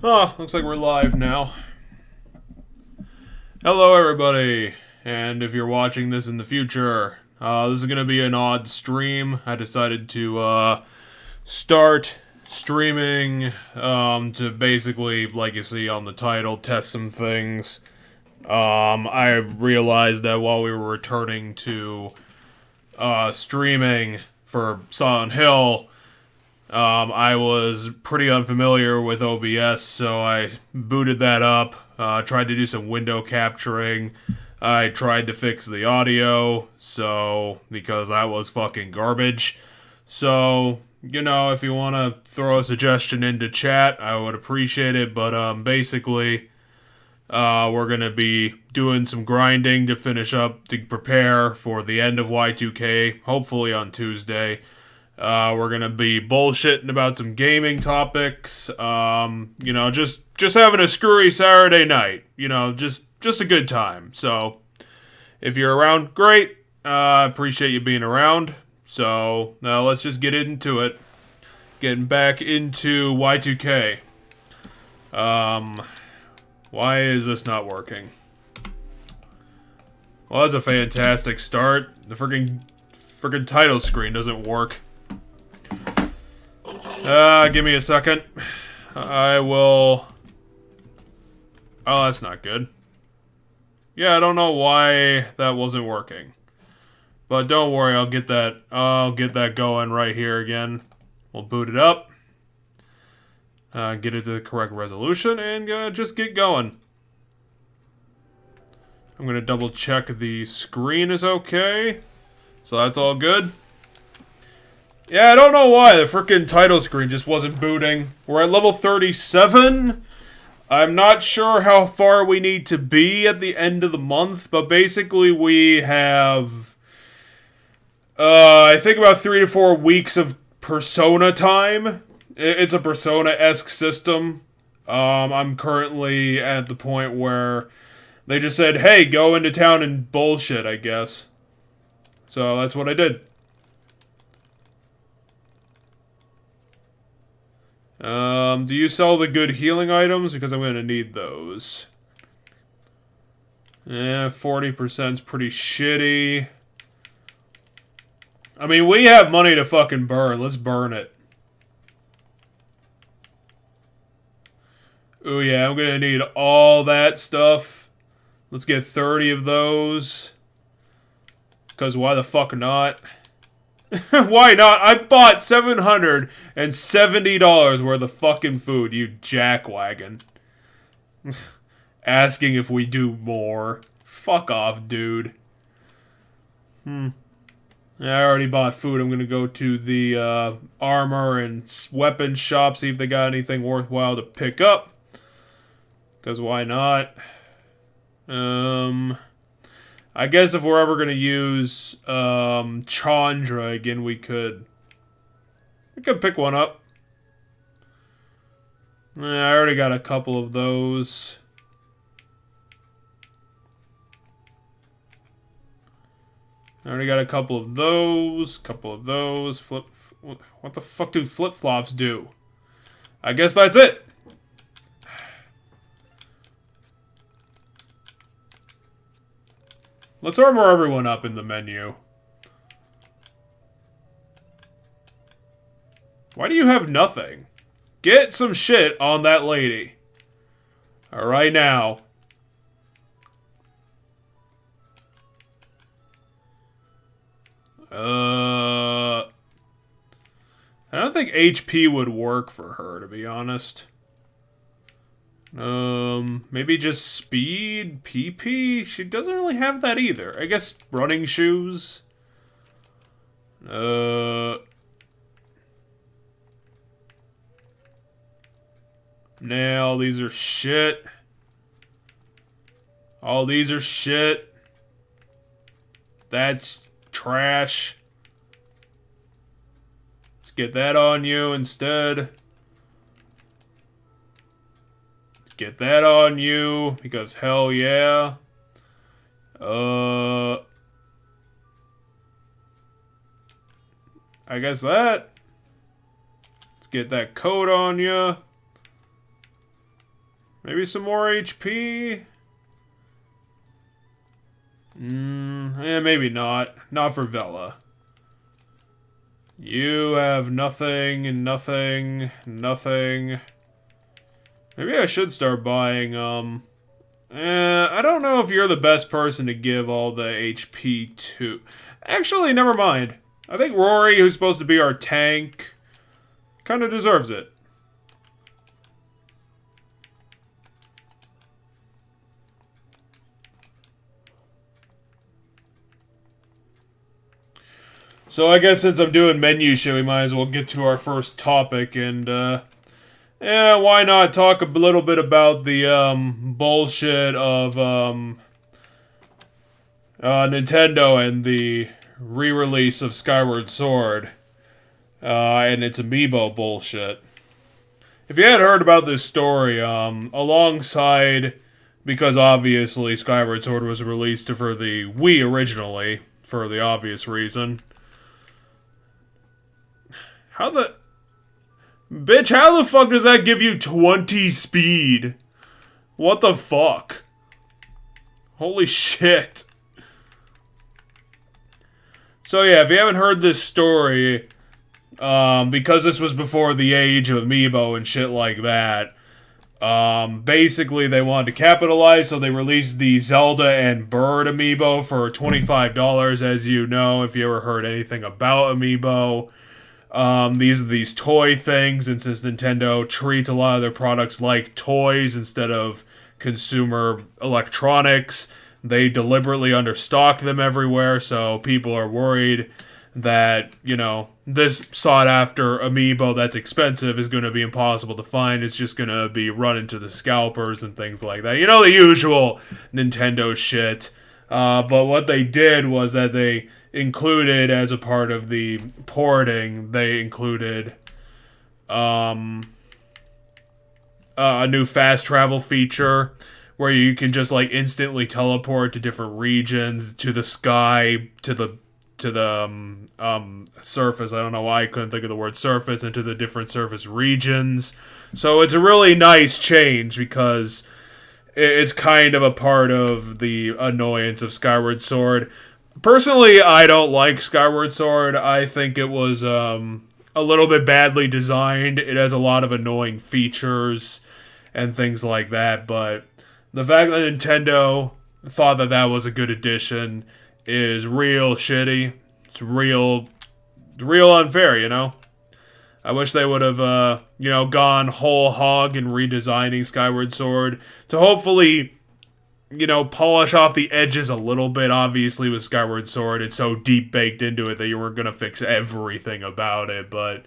Oh, looks like we're live now. Hello, everybody. And if you're watching this in the future, this is going to be an odd stream. I decided to start streaming to basically, like you see on the title, test some things. I realized that while we were returning to streaming for Silent Hill, I was pretty unfamiliar with OBS, so I booted that up, tried to do some window capturing. I tried to fix the audio, because that was fucking garbage. So, if you want to throw a suggestion into chat, I would appreciate it, but basically, we're going to be doing some grinding to finish up, to prepare for the end of Y2K, hopefully on Tuesday. We're gonna be bullshitting about some gaming topics. Just having a screwy Saturday night. Just a good time. So, if you're around, great. Appreciate you being around. So, now let's just get into it. Getting back into Y2K. Why is this not working? Well, that's a fantastic start. The friggin' title screen doesn't work. Give me a second. I will... Oh, that's not good. Yeah, I don't know why that wasn't working. But don't worry, I'll get that going right here again. We'll boot it up. Get it to the correct resolution, and just get going. I'm gonna double check the screen is okay. So that's all good. Yeah, I don't know why the frickin' title screen just wasn't booting. We're at level 37. I'm not sure how far we need to be at the end of the month, but basically we have, I think about 3 to 4 weeks of Persona time. It's a Persona-esque system. I'm currently at the point where they just said, hey, go into town and bullshit, I guess. So that's what I did. Do you sell the good healing items? Because I'm gonna need those. Yeah, 40%'s pretty shitty. I mean, we have money to fucking burn. Let's burn it. Oh yeah, I'm gonna need all that stuff. Let's get 30 of those. Because why the fuck not? Why not? I bought $770 worth of fucking food, you jackwagon. Asking if we do more. Fuck off, dude. I already bought food. I'm gonna go to the armor and weapon shop, see if they got anything worthwhile to pick up. Because why not? I guess if we're ever gonna use Chandra again, we could pick one up. I already got a couple of those. What the fuck do flip-flops do? I guess that's it. Let's armor everyone up in the menu. Why do you have nothing? Get some shit on that lady. Alright now. I don't think HP would work for her, to be honest. Maybe just speed, PP? She doesn't really have that either. I guess running shoes. Now these are shit. All these are shit. That's trash. Let's get that on you instead. Get that on you, because hell yeah. I guess that. Let's get that coat on you. Maybe some more HP? Maybe not. Not for Vela. You have nothing, nothing, nothing. Maybe I should start buying, I don't know if you're the best person to give all the HP to. Actually, never mind. I think Rory, who's supposed to be our tank, kind of deserves it. So I guess since I'm doing menu shit, we might as well get to our first topic, and, yeah, why not talk a little bit about the, bullshit of, Nintendo and the re-release of Skyward Sword, and its amiibo bullshit. If you had heard about this story, alongside, because obviously Skyward Sword was released for the Wii originally, for the obvious reason. Bitch, how the fuck does that give you 20 speed? What the fuck? Holy shit. So yeah, if you haven't heard this story, because this was before the age of Amiibo and shit like that, basically they wanted to capitalize, so they released the Zelda and Bird Amiibo for $25, as you know, if you ever heard anything about Amiibo. These are these toy things, and since Nintendo treats a lot of their products like toys instead of consumer electronics, they deliberately understock them everywhere, so people are worried that, you know, this sought-after amiibo that's expensive is going to be impossible to find. It's just going to be run into the scalpers and things like that. You know, the usual Nintendo shit. But what they did was that they included, as a part of the porting, they included a new fast travel feature where you can just like instantly teleport to different regions, to the sky, to the surface. I don't know why I couldn't think of the word surface, and to the different surface regions. So it's a really nice change because it's kind of a part of the annoyance of Skyward Sword. Personally, I don't like Skyward Sword. I think it was a little bit badly designed. It has a lot of annoying features and things like that, but the fact that Nintendo thought that that was a good addition is real shitty. It's real unfair, you know? I wish they would have, gone whole hog in redesigning Skyward Sword to hopefully, polish off the edges a little bit. Obviously, with Skyward Sword, it's so deep baked into it that you weren't going to fix everything about it, but,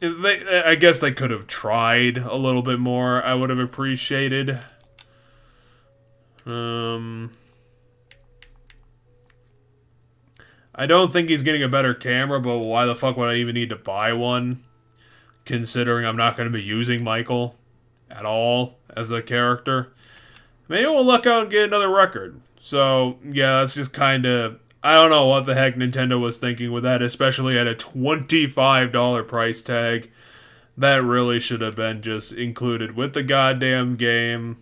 I guess they could have tried a little bit more. I would have appreciated. I don't think he's getting a better camera, but why the fuck would I even need to buy one? Considering I'm not going to be using Michael at all as a character. Maybe we'll luck out and get another record. So, yeah, that's just kind of... I don't know what the heck Nintendo was thinking with that, especially at a $25 price tag. That really should have been just included with the goddamn game.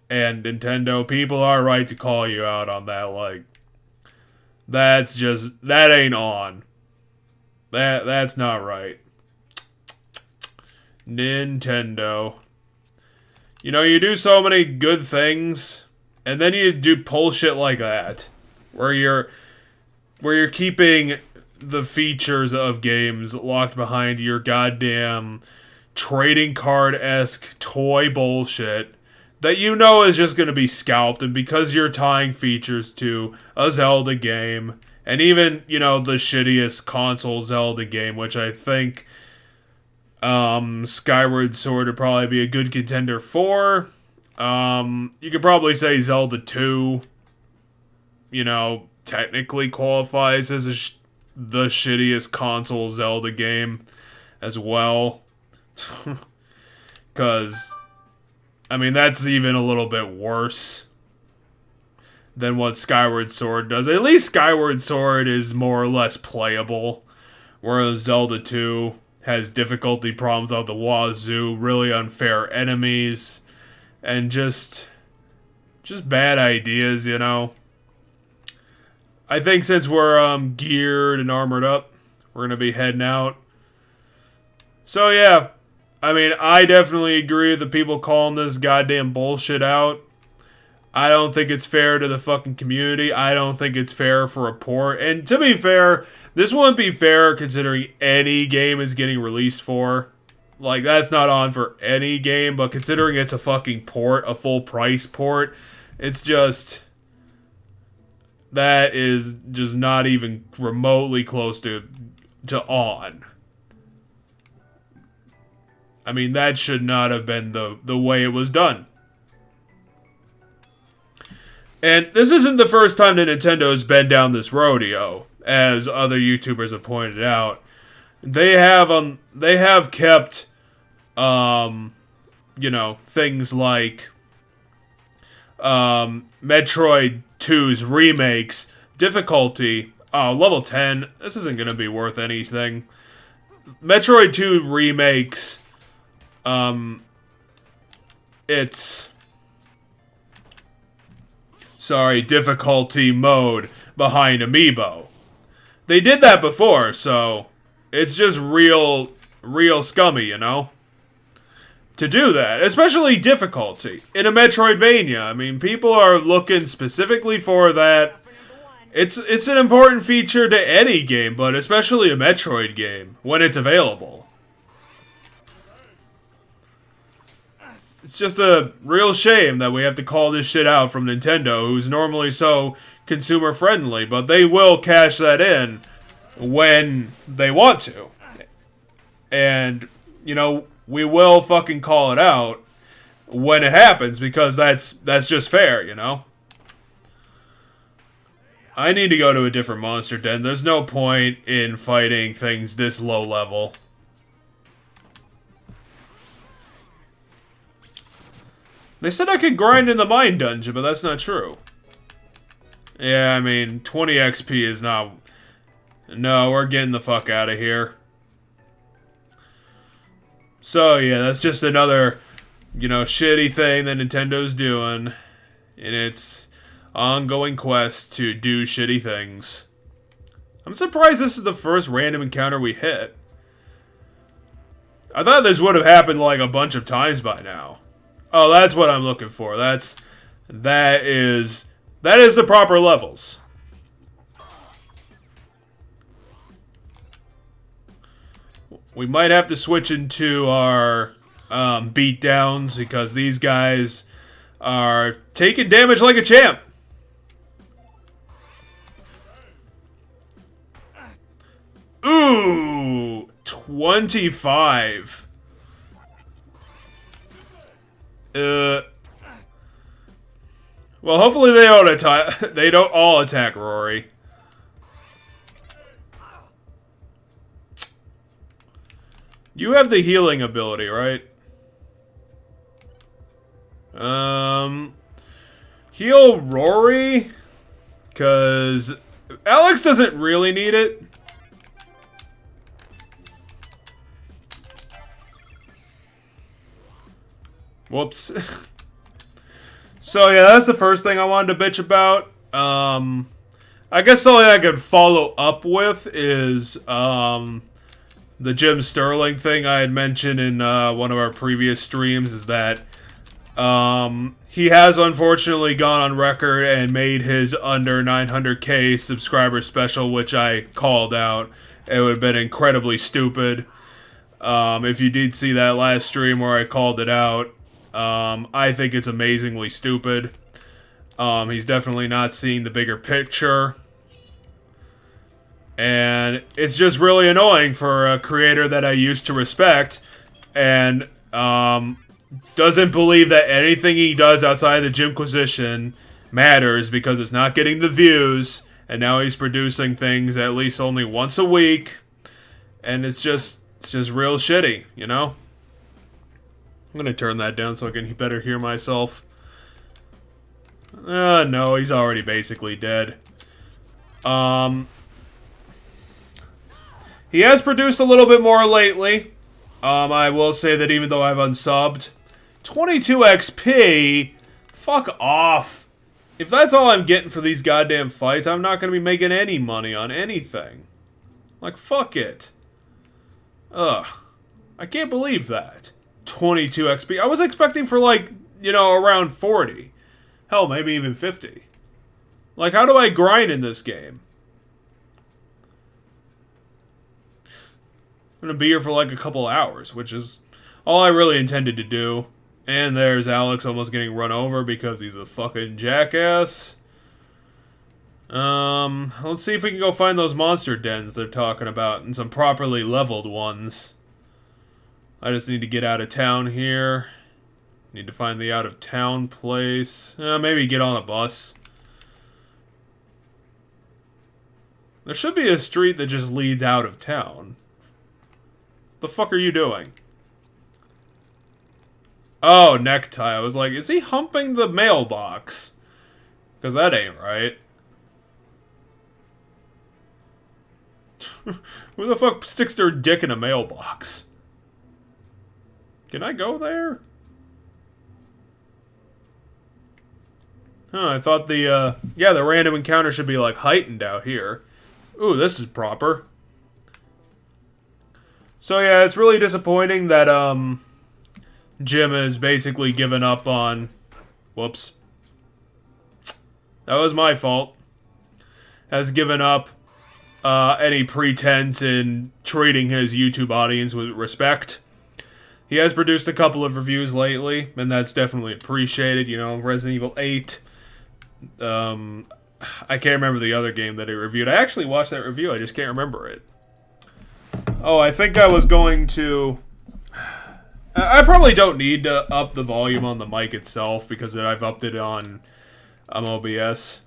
And Nintendo, people are right to call you out on that, like... that ain't on. That's not right. Nintendo. You do so many good things, and then you do bullshit like that. Where you're keeping the features of games locked behind your goddamn trading card-esque toy bullshit that is just going to be scalped, and because you're tying features to a Zelda game, and even, the shittiest console Zelda game, which I think Skyward Sword would probably be a good contender for. You could probably say Zelda 2, technically qualifies as the shittiest console Zelda game as well. Because... that's even a little bit worse than what Skyward Sword does. At least Skyward Sword is more or less playable, whereas Zelda 2 has difficulty problems out the wazoo, really unfair enemies, and just bad ideas, you know. I think since we're geared and armored up, we're gonna be heading out. So yeah, I mean, I definitely agree with the people calling this goddamn bullshit out. I don't think it's fair to the fucking community. I don't think it's fair for a port. And to be fair, this wouldn't be fair considering any game is getting released for. Like, that's not on for any game, but considering it's a fucking port, a full price port, it's just... that is just not even remotely close to on. I mean, that should not have been the way it was done. And this isn't the first time that Nintendo's been down this rodeo, as other YouTubers have pointed out. They have kept, you know, things like Metroid 2's remakes difficulty. Oh, level 10. This isn't gonna be worth anything. Metroid 2 remakes. It's... sorry, difficulty mode behind Amiibo. They did that before, so it's just real scummy, you know? To do that, especially difficulty. In a Metroidvania, I mean, people are looking specifically for that. It's an important feature to any game, but especially a Metroid game, when it's available. It's just a real shame that we have to call this shit out from Nintendo, who's normally so consumer-friendly, but they will cash that in when they want to. And, you know, we will fucking call it out when it happens, because that's just fair, you know? I need to go to a different monster den. There's no point in fighting things this low level. They said I could grind in the mine dungeon, but that's not true. Yeah, I mean, 20 XP is not... no, we're getting the fuck out of here. So, yeah, that's just another, you know, shitty thing that Nintendo's doing in its ongoing quest to do shitty things. I'm surprised this is the first random encounter we hit. I thought this would have happened, like, a bunch of times by now. Oh, that's what I'm looking for. That is the proper levels. We might have to switch into our beatdowns, because these guys are taking damage like a champ. Ooh, 25. Well, hopefully they don't attack. They don't all attack Rory. You have the healing ability, right? Heal Rory, cause Alex doesn't really need it. Whoops. So yeah, that's the first thing I wanted to bitch about. I guess something I could follow up with is the Jim Sterling thing I had mentioned in one of our previous streams, is that he has unfortunately gone on record and made his under 900k subscriber special, which I called out. It would have been incredibly stupid. If you did see that last stream where I called it out, I think it's amazingly stupid. He's definitely not seeing the bigger picture. And it's just really annoying for a creator that I used to respect, and doesn't believe that anything he does outside the Jimquisition matters because it's not getting the views, and now he's producing things at least only once a week, and it's just real shitty, you know? I'm gonna turn that down so I can better hear myself. No, he's already basically dead. He has produced a little bit more lately. I will say that even though I've unsubbed, 22 XP, fuck off. If that's all I'm getting for these goddamn fights, I'm not going to be making any money on anything. Like, fuck it. Ugh. I can't believe that. 22 XP. I was expecting for, like, you know, around 40. Hell, maybe even 50. Like, how do I grind in this game? I'm gonna be here for, like, a couple hours, which is all I really intended to do. And there's Alex almost getting run over because he's a fucking jackass. Let's see if we can go find those monster dens they're talking about, and some properly leveled ones. I just need to get out of town here. Need to find the out-of-town place. Maybe get on a bus. There should be a street that just leads out of town. The fuck are you doing? Oh, necktie. I was like, is he humping the mailbox? Because that ain't right. Who the fuck sticks their dick in a mailbox? Can I go there? Huh, I thought the random encounter should be, like, heightened out here. Ooh, this is proper. So, yeah, it's really disappointing that, Jim has basically given up on... Whoops. That was my fault. Has given up, any pretense in treating his YouTube audience with respect. He has produced a couple of reviews lately, and that's definitely appreciated. You know, Resident Evil 8. I can't remember the other game that he reviewed. I actually watched that review, I just can't remember it. Oh, I think I was going to... I probably don't need to up the volume on the mic itself, because I've upped it on OBS.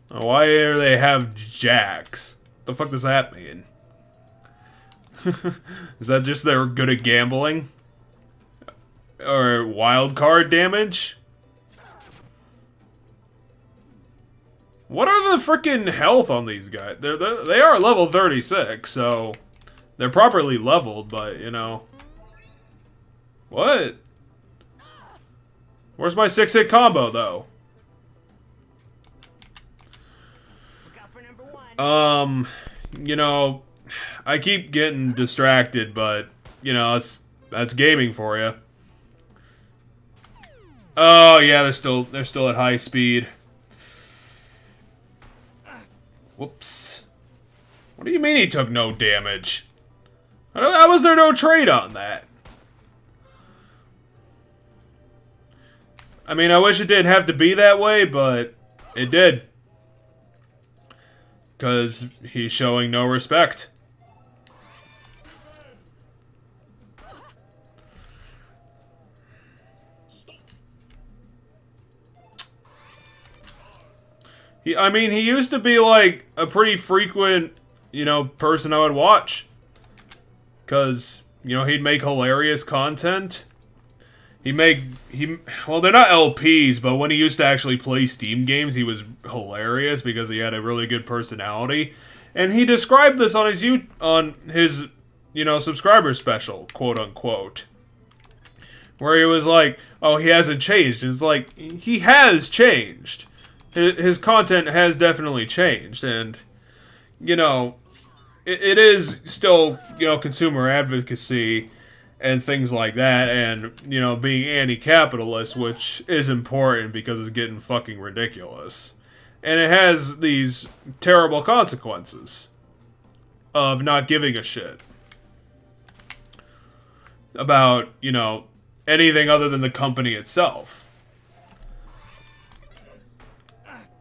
Why do they have jacks? What the fuck does that mean? Is that just they're good at gambling? Or wild card damage? What are the freaking health on these guys? They are level 36, so they're properly leveled, but, you know. What? Where's my 6-hit combo, though? You know, I keep getting distracted, but, you know, that's gaming for you. Oh, yeah, they're still at high speed. Whoops. What do you mean he took no damage? How was there no trade on that? I mean, I wish it didn't have to be that way, but it did. Because he's showing no respect. I mean, he used to be, like, a pretty frequent, you know, person I would watch. Because, you know, he'd make hilarious content. Well, they're not LPs, but when he used to actually play Steam games, he was hilarious because he had a really good personality. And he described this on his, you know, subscriber special, quote unquote. Where he was like, oh, he hasn't changed. And it's like, he has changed. His content has definitely changed, and, you know, it is still, you know, consumer advocacy and things like that, and, you know, being anti-capitalist, which is important because it's getting fucking ridiculous. And it has these terrible consequences of not giving a shit about, you know, anything other than the company itself.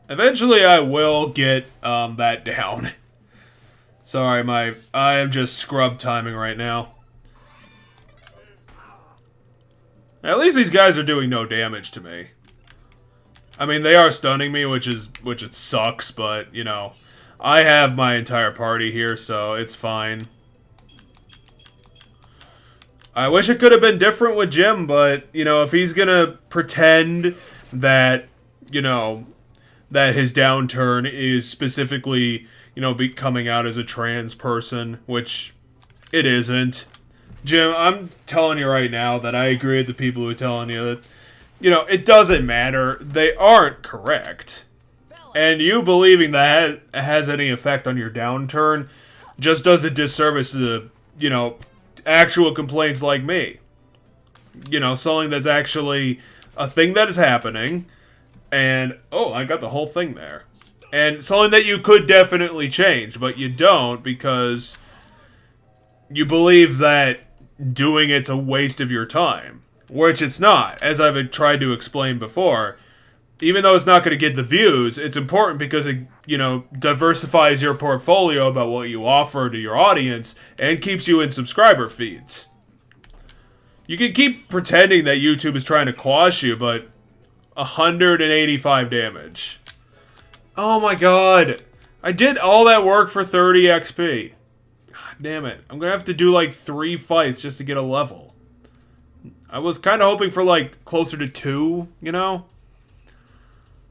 Eventually, I will get that down. Sorry, I am just scrub timing right now. At least these guys are doing no damage to me. I mean, they are stunning me, which it sucks, but, you know, I have my entire party here, so it's fine. I wish it could have been different with Jim, but, you know, if he's gonna pretend that, you know, that his downturn is specifically, coming out as a trans person, which it isn't. Jim, I'm telling you right now that I agree with the people who are telling you that, it doesn't matter. They aren't correct. And you believing that has any effect on your downturn just does a disservice to the, actual complaints like me. Something that's actually a thing that is happening. And, oh, I got the whole thing there. And something that you could definitely change, but you don't because you believe that doing it's a waste of your time. Which it's not, as I've tried to explain before. Even though it's not going to get the views, it's important because it, diversifies your portfolio about what you offer to your audience and keeps you in subscriber feeds. You can keep pretending that YouTube is trying to quash you, but 185 damage. Oh my god. I did all that work for 30 XP. God damn it. I'm going to have to do like 3 fights just to get a level. I was kind of hoping for like closer to 2,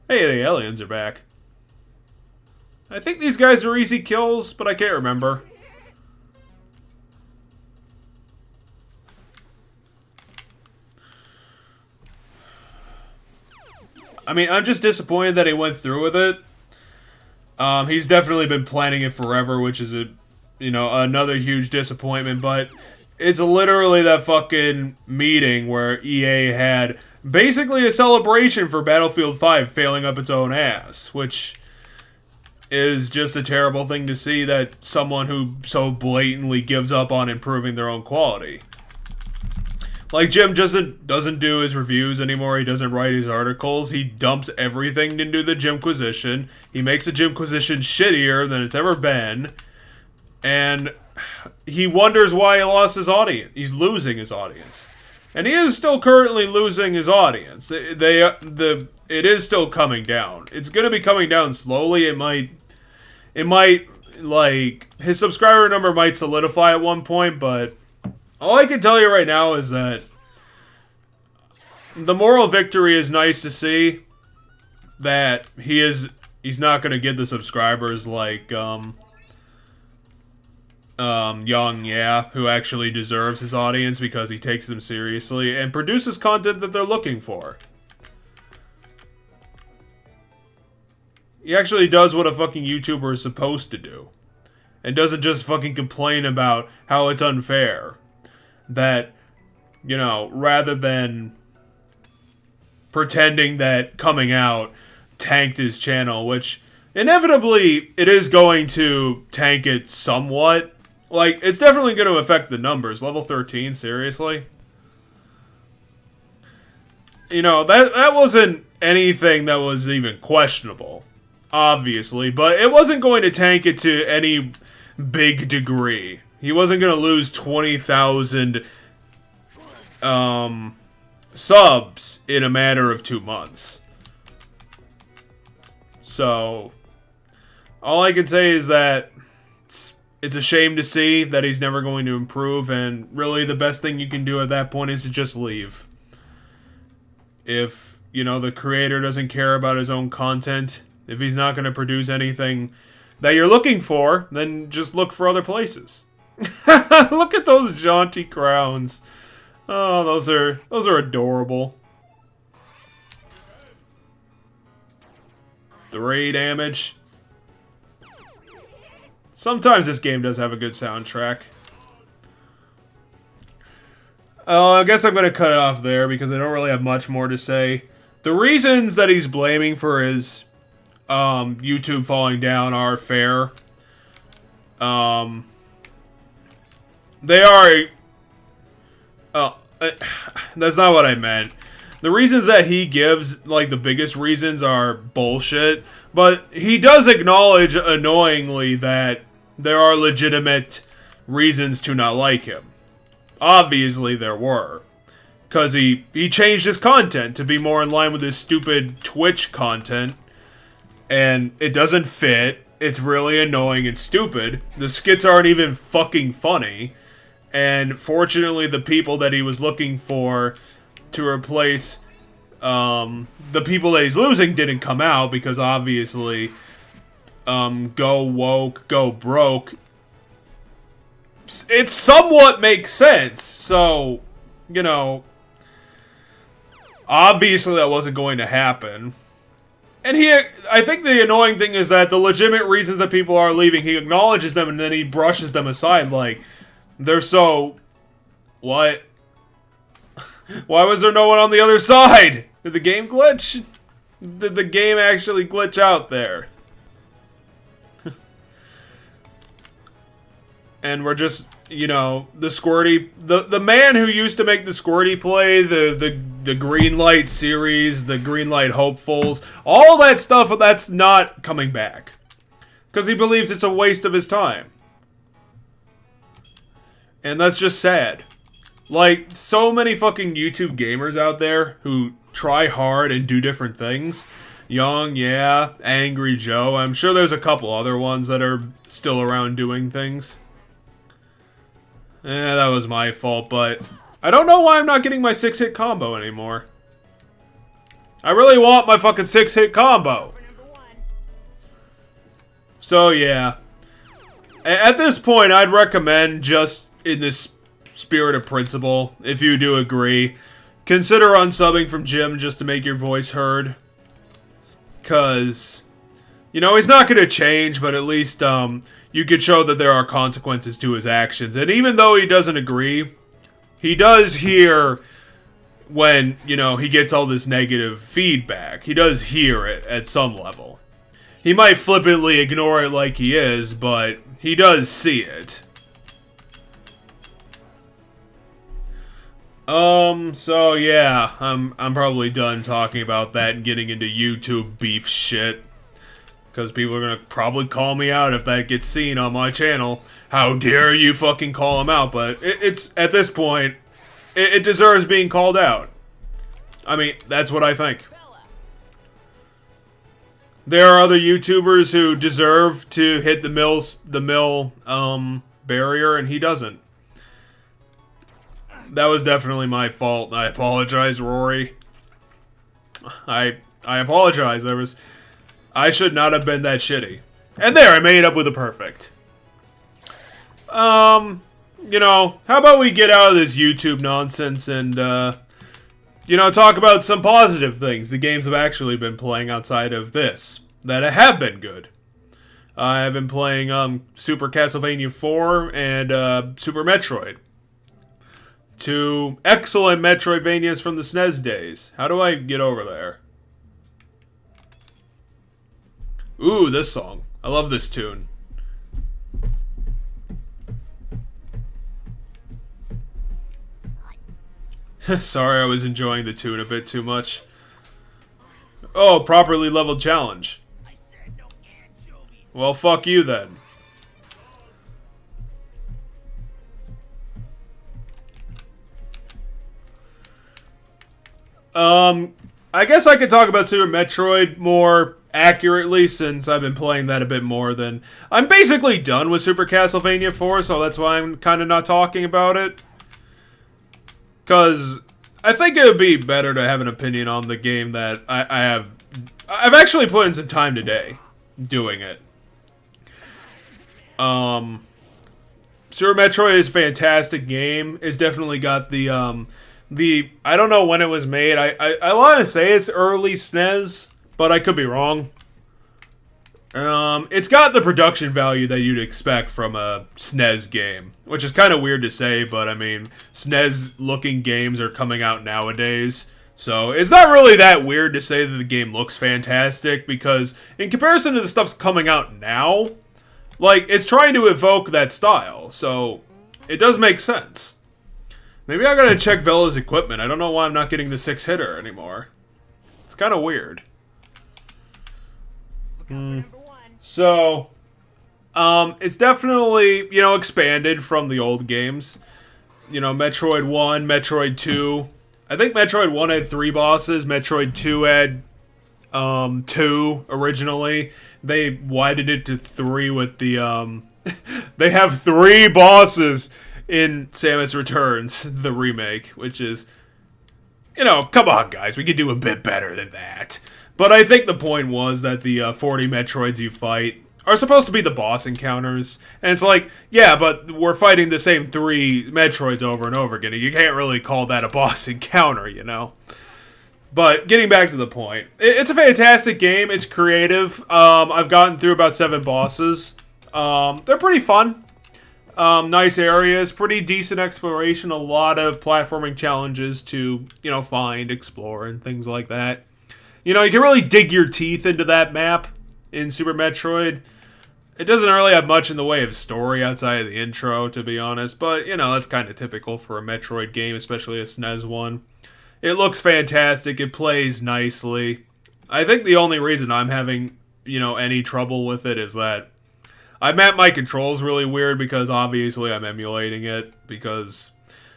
Hey, the aliens are back. I think these guys are easy kills, but I can't remember. I mean, I'm just disappointed that he went through with it. He's definitely been planning it forever, which is another huge disappointment, but it's literally that fucking meeting where EA had basically a celebration for Battlefield 5 failing up its own ass, which is just a terrible thing to see, that someone who so blatantly gives up on improving their own quality. Like, Jim doesn't do his reviews anymore, he doesn't write his articles, he dumps everything into the Jimquisition, he makes the Jimquisition shittier than it's ever been, and he wonders why he lost his audience. He's losing his audience. And he is still currently losing his audience. It is still coming down. It's gonna be coming down slowly. It might, like, his subscriber number might solidify at one point, but all I can tell you right now is that the moral victory is nice to see, that he's not gonna get the subscribers like, Young, yeah, who actually deserves his audience because he takes them seriously and produces content that they're looking for. He actually does what a fucking YouTuber is supposed to do. And doesn't just fucking complain about how it's unfair. That, rather than pretending that coming out tanked his channel, which inevitably it is going to tank it somewhat. Like, it's definitely going to affect the numbers. Level 13, seriously? That wasn't anything that was even questionable, obviously, but it wasn't going to tank it to any big degree. He wasn't going to lose 20,000 subs in a matter of 2 months. So, all I can say is that it's a shame to see that he's never going to improve, and really the best thing you can do at that point is to just leave. If, the creator doesn't care about his own content, if he's not going to produce anything that you're looking for, then just look for other places. Look at those jaunty crowns. Oh, those are adorable. 3 damage. Sometimes this game does have a good soundtrack. I guess I'm going to cut it off there because I don't really have much more to say. The reasons that he's blaming for his YouTube falling down are fair. They are... that's not what I meant. The reasons that he gives, like, the biggest reasons are bullshit. But he does acknowledge, annoyingly, that there are legitimate reasons to not like him. Obviously, there were. Because he changed his content to be more in line with his stupid Twitch content. And it doesn't fit. It's really annoying and stupid. The skits aren't even fucking funny. And fortunately, the people that he was looking for to replace the people that he's losing didn't come out because obviously, go woke, go broke. It somewhat makes sense. So, you know, obviously that wasn't going to happen. And I think the annoying thing is that the legitimate reasons that people are leaving, he acknowledges them and then he brushes them aside like, they're so... What? Why was there no one on the other side? Did the game glitch? Did the game actually glitch out there? And we're just, you know, the Squirty... The man who used to make the Squirty play, the Greenlight series, the Greenlight hopefuls, all that stuff, that's not coming back. Because he believes it's a waste of his time. And that's just sad. Like, so many fucking YouTube gamers out there who try hard and do different things. Young, yeah. Angry Joe. I'm sure there's a couple other ones that are still around doing things. That was my fault, but I don't know why I'm not getting my 6-hit combo anymore. I really want my fucking 6-hit combo. So, yeah. At this point, I'd recommend, just in this spirit of principle, if you do agree, consider unsubbing from Jim just to make your voice heard. Because, you know, he's not going to change, but at least, you could show that there are consequences to his actions. And even though he doesn't agree, he does hear when, you know, he gets all this negative feedback. He does hear it at some level. He might flippantly ignore it like he is, but he does see it. So yeah, I'm probably done talking about that and getting into YouTube beef shit. Because people are gonna probably call me out if that gets seen on my channel. How dare you fucking call him out, but it's, at this point, it deserves being called out. I mean, that's what I think. There are other YouTubers who deserve to hit the mill barrier, and he doesn't. That was definitely my fault. I apologize, Rory. I apologize. I should not have been that shitty. And there, I made up with a perfect. You know, how about we get out of this YouTube nonsense and, you know, talk about some positive things the games have actually been playing outside of this, that have been good. I've been playing, Super Castlevania 4 and, Super Metroid. Two excellent Metroidvanias from the SNES days. How do I get over there? Ooh, this song. I love this tune. Sorry, I was enjoying the tune a bit too much. Oh, properly leveled challenge. Well, fuck you then. I guess I could talk about Super Metroid more accurately since I've been playing that a bit more than... I'm basically done with Super Castlevania 4, so that's why I'm kind of not talking about it. Because I think it would be better to have an opinion on the game that I've actually put in some time today doing it. Super Metroid is a fantastic game. It's definitely got the I don't know when it was made. I want to say it's early SNES, but I could be wrong. It's got the production value that you'd expect from a SNES game, which is kind of weird to say, but I mean, SNES-looking games are coming out nowadays, so it's not really that weird to say that the game looks fantastic, because in comparison to the stuff's coming out now, like, it's trying to evoke that style, so it does make sense. Maybe I gotta check Vela's equipment. I don't know why I'm not getting the 6-hitter anymore. It's kind of weird. So, it's definitely, you know, expanded from the old games. You know, Metroid 1, Metroid 2. I think Metroid 1 had 3 bosses. Metroid 2 had, 2 originally. They widened it to 3 with the, they have 3 bosses in Samus Returns, the remake, which is You know, come on, guys, we could do a bit better than that. But I think the point was that the 40 Metroids you fight are supposed to be the boss encounters. And it's like, yeah, but we're fighting the same 3 Metroids over and over again. You can't really call that a boss encounter, you know? But getting back to the point, it's a fantastic game. It's creative. I've gotten through about 7 bosses. They're pretty fun. Nice areas, pretty decent exploration, a lot of platforming challenges to, you know, find, explore, and things like that. You know, you can really dig your teeth into that map in Super Metroid. It doesn't really have much in the way of story outside of the intro, to be honest, but, you know, that's kind of typical for a Metroid game, especially a SNES one. It looks fantastic, it plays nicely. I think the only reason I'm having, you know, any trouble with it is that I mapped my controls really weird because obviously I'm emulating it, because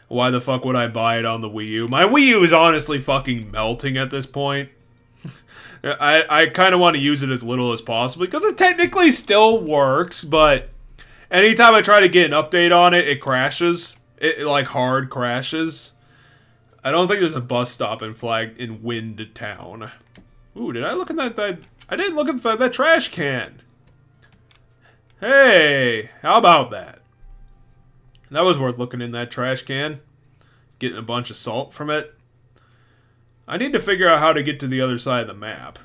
why the fuck would I buy it on the Wii U? My Wii U is honestly fucking melting at this point. I kind of want to use it as little as possible because it technically still works, but anytime I try to get an update on it, it crashes. It like hard crashes. I don't think there's a bus stop in Wind Town. Ooh, did I look in that? I didn't look inside that trash can. Hey, how about that? That was worth looking in that trash can. Getting a bunch of salt from it. I need to figure out how to get to the other side of the map.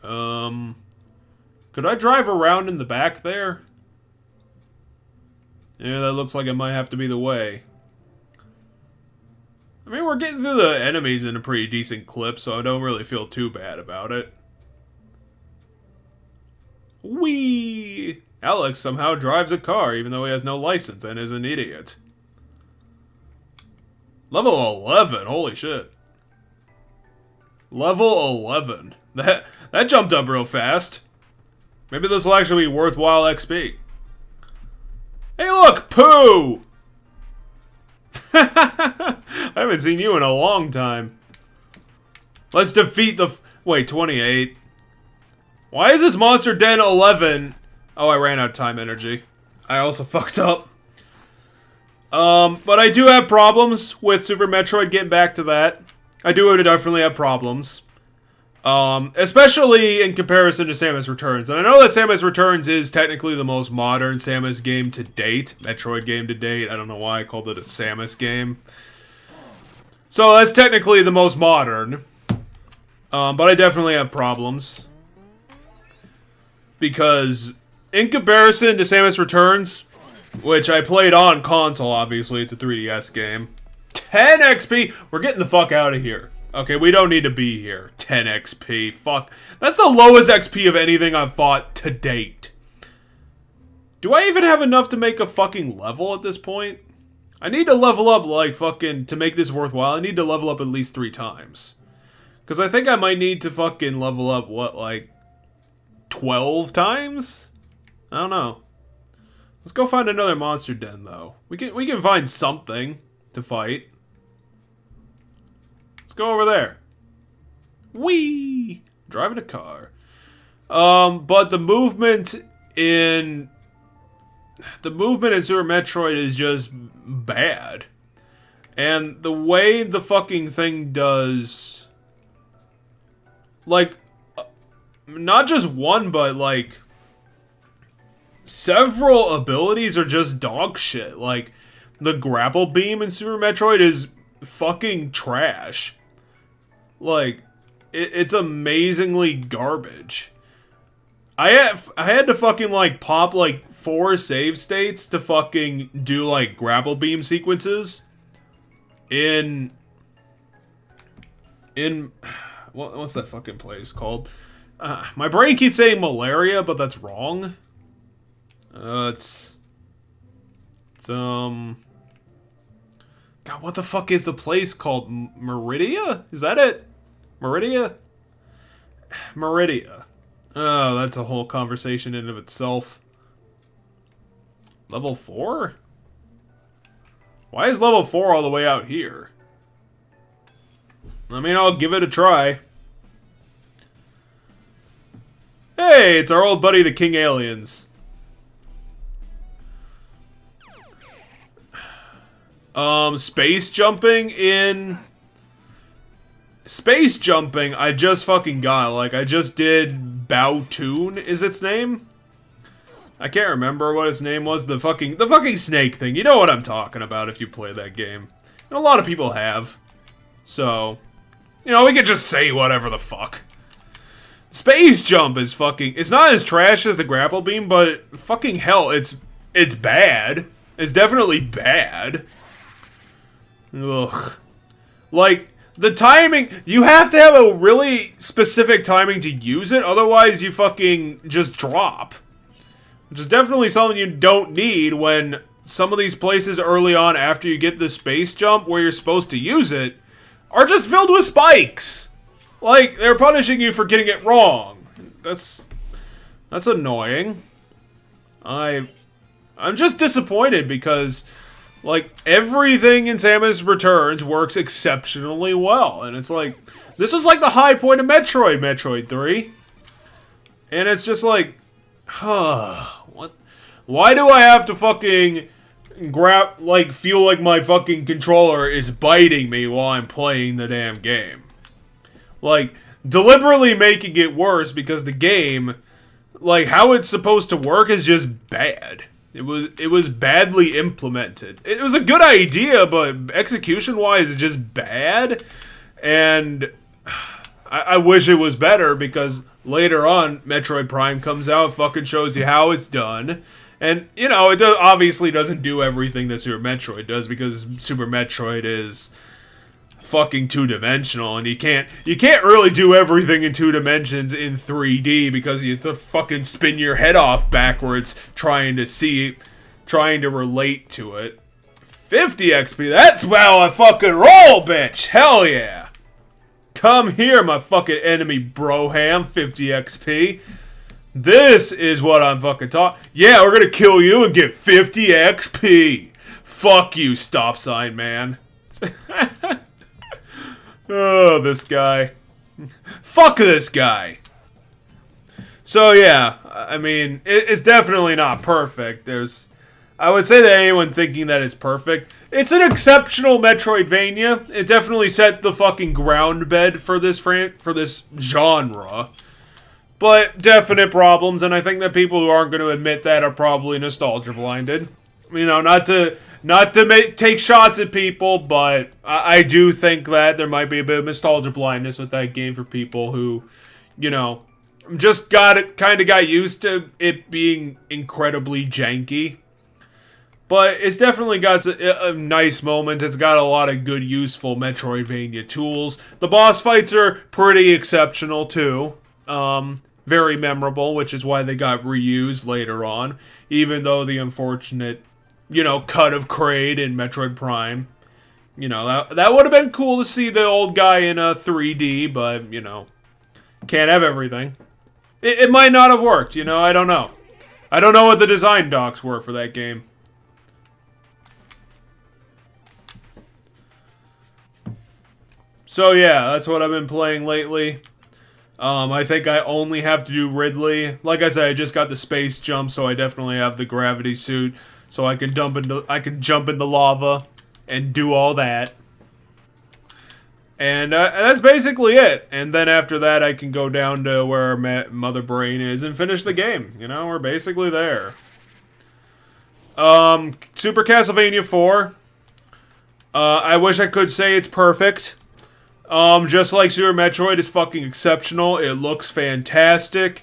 Could I drive around in the back there? Yeah, that looks like it might have to be the way. I mean, we're getting through the enemies in a pretty decent clip, so I don't really feel too bad about it. Whee! Alex somehow drives a car, even though he has no license and is an idiot. Level 11, holy shit. Level 11. That jumped up real fast. Maybe this will actually be worthwhile XP. Hey look, Pooh! I haven't seen you in a long time. Let's defeat the... Wait, 28. Why is this monster den 11? Oh, I ran out of time energy. I also fucked up. But I do have problems with Super Metroid, getting back to that. I do definitely have problems. Especially in comparison to Samus Returns. And I know that Samus Returns is technically the most modern Samus game to date. Metroid game to date. I don't know why I called it a Samus game. So that's technically the most modern. But I definitely have problems. Because in comparison to Samus Returns, which I played on console, obviously, it's a 3DS game. 10 XP! We're getting the fuck out of here. Okay, we don't need to be here. 10 XP. Fuck. That's the lowest XP of anything I've fought to date. Do I even have enough to make a fucking level at this point? I need to level up, like, fucking, to make this worthwhile, I need to level up at least 3 times. Because I think I might need to fucking level up, what, like, 12 times? I don't know. Let's go find another monster den, though. We can find something to fight. Let's go over there. Whee! Driving a car. But the movement in Super Metroid is just bad. And the way the fucking thing does, like, not just one, but like several abilities are just dog shit. Like, the grapple beam in Super Metroid is fucking trash. Like, it's amazingly garbage. I had to fucking, like, pop, like, 4 save states to fucking do, like, grapple beam sequences in what's that fucking place called? My brain keeps saying Malaria, but that's wrong. God, what the fuck is the place called? Meridia? Is that it? Meridia? Meridia. Oh, that's a whole conversation in of itself. Level 4? Why is level 4 all the way out here? I mean, I'll give it a try. Hey, it's our old buddy, the King Aliens. Space jumping in space jumping, I just fucking got. Like, I just did Bowtoon, is its name? I can't remember what its name was. The fucking snake thing. You know what I'm talking about if you play that game. And a lot of people have. So, you know, we could just say whatever the fuck. Space jump is fucking... It's not as trash as the grapple beam, but fucking hell, it's bad. It's definitely bad. Ugh. Like, the timing... You have to have a really specific timing to use it, otherwise you fucking just drop. Which is definitely something you don't need when some of these places early on after you get the space jump where you're supposed to use it are just filled with spikes. Like, they're punishing you for getting it wrong. That's annoying. I'm just disappointed because, like, everything in Samus Returns works exceptionally well. And it's like, this is like the high point of Metroid 3. And it's just like, what? Why do I have to fucking feel like my fucking controller is biting me while I'm playing the damn game? Like, deliberately making it worse because the game, like, how it's supposed to work is just bad. It was badly implemented. It was a good idea, but execution-wise, it's just bad. And I wish it was better because later on, Metroid Prime comes out, fucking shows you how it's done. And, you know, it obviously doesn't do everything that Super Metroid does because Super Metroid is fucking two-dimensional, and you can't really do everything in 2 dimensions in 3D because you have to fucking spin your head off backwards trying to relate to it. 50 XP, that's how I fucking roll, bitch! Hell yeah! Come here, my fucking enemy broham, 50 XP. This is what I'm fucking talking. Yeah, we're gonna kill you and get 50 XP. Fuck you, stop sign man. Oh, this guy. Fuck this guy. So yeah, I mean, it's definitely not perfect. I would say that anyone thinking that it's perfect, it's an exceptional Metroidvania. It definitely set the fucking ground bed for this genre. But definite problems, and I think that people who aren't going to admit that are probably nostalgia blinded. You know, not to take shots at people, but I do think that there might be a bit of nostalgia blindness with that game for people who, you know, just kind of got used to it being incredibly janky. But it's definitely got a nice moment. It's got a lot of good, useful Metroidvania tools. The boss fights are pretty exceptional, too. Very memorable, which is why they got reused later on. Even though the unfortunate, you know, cut of Kraid in Metroid Prime. You know, that would have been cool to see the old guy in a 3D, but, you know, can't have everything. It might not have worked, you know, I don't know. I don't know what the design docs were for that game. So yeah, that's what I've been playing lately. I think I only have to do Ridley. Like I said, I just got the space jump, so I definitely have the gravity suit, so I can jump into lava and do all that. And that's basically it. And then after that, I can go down to where Mother Brain is and finish the game. You know, we're basically there. Super Castlevania 4. I wish I could say it's perfect. Just like Super Metroid is fucking exceptional. It looks fantastic.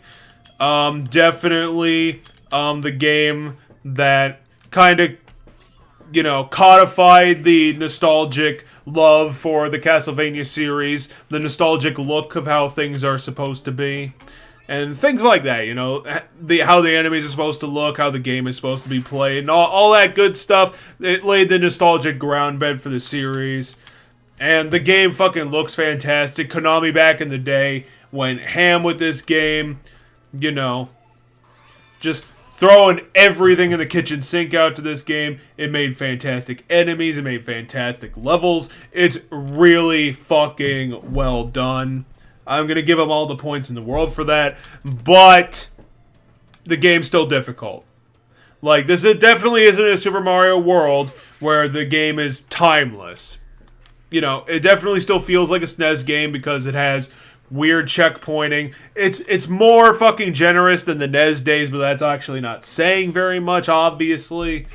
Definitely, the game that kind of, you know, codified the nostalgic love for the Castlevania series, the nostalgic look of how things are supposed to be, and things like that, you know, how the enemies are supposed to look, how the game is supposed to be played, and all that good stuff. It laid the nostalgic ground bed for the series. And the game fucking looks fantastic. Konami back in the day went ham with this game. You know, just throwing everything in the kitchen sink out to this game. It made fantastic enemies. It made fantastic levels. It's really fucking well done. I'm going to give them all the points in the world for that. But the game's still difficult. Like, this definitely isn't a Super Mario World where the game is timeless. you know, it definitely still feels like a SNES game because it has weird checkpointing. It's more fucking generous than the NES days, but that's actually not saying very much, obviously.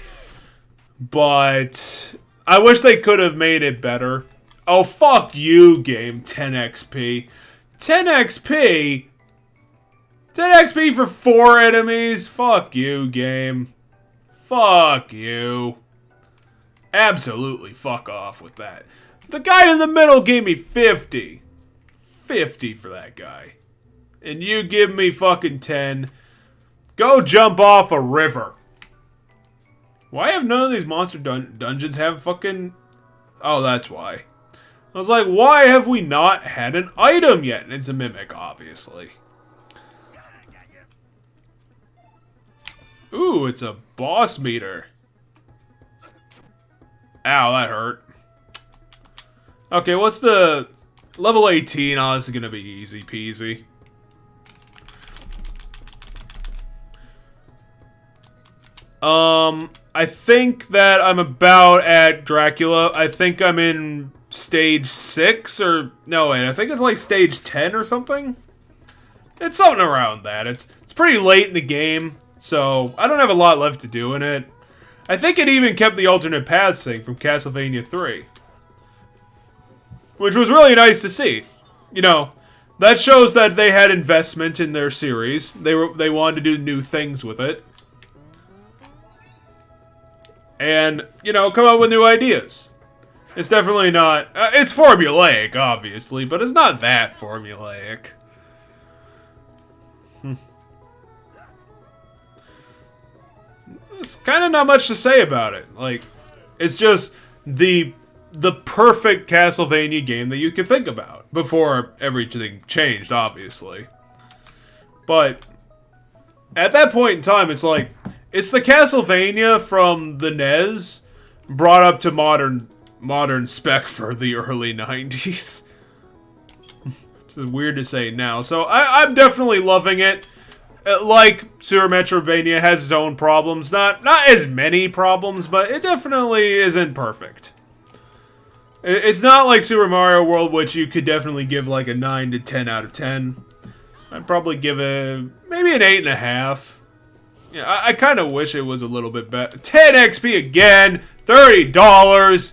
But I wish they could have made it better. Oh, fuck you, game. 10 XP. 10 XP? 10 XP for 4 enemies? Fuck you, game. Fuck you. Absolutely fuck off with that. The guy in the middle gave me 50. 50 for that guy. And you give me fucking 10. Go jump off a river. Why have none of these monster dungeons have fucking... Oh, that's why. I was like, why have we not had an item yet? And it's a mimic, obviously. Ooh, it's a boss meter. Ow, that hurt. Okay, what's the... Level 18. Oh, this is gonna be easy peasy. I think that I'm about at Dracula. I think I'm in stage 6 or... No, wait, I think it's like stage 10 or something. It's something around that. It's pretty late in the game, so I don't have a lot left to do in it. I think it even kept the alternate paths thing from Castlevania 3. Which was really nice to see. You know, that shows that they had investment in their series. They wanted to do new things with it. And, you know, come up with new ideas. It's definitely not... it's formulaic, obviously, but it's not that formulaic. There's kind of not much to say about it. Like, it's just the perfect Castlevania game that you could think about. Before everything changed, obviously. But, at that point in time, it's like... It's the Castlevania from the NES brought up to modern spec for the early 90s. Which is weird to say now. So I'm definitely loving it. Like Super Metroidvania has its own problems. Not as many problems, but it definitely isn't perfect. It's not like Super Mario World, which you could definitely give like a 9 to 10 out of 10. I'd probably give it maybe an 8.5. Yeah, I kind of wish it was a little bit better. 10 XP again, $30.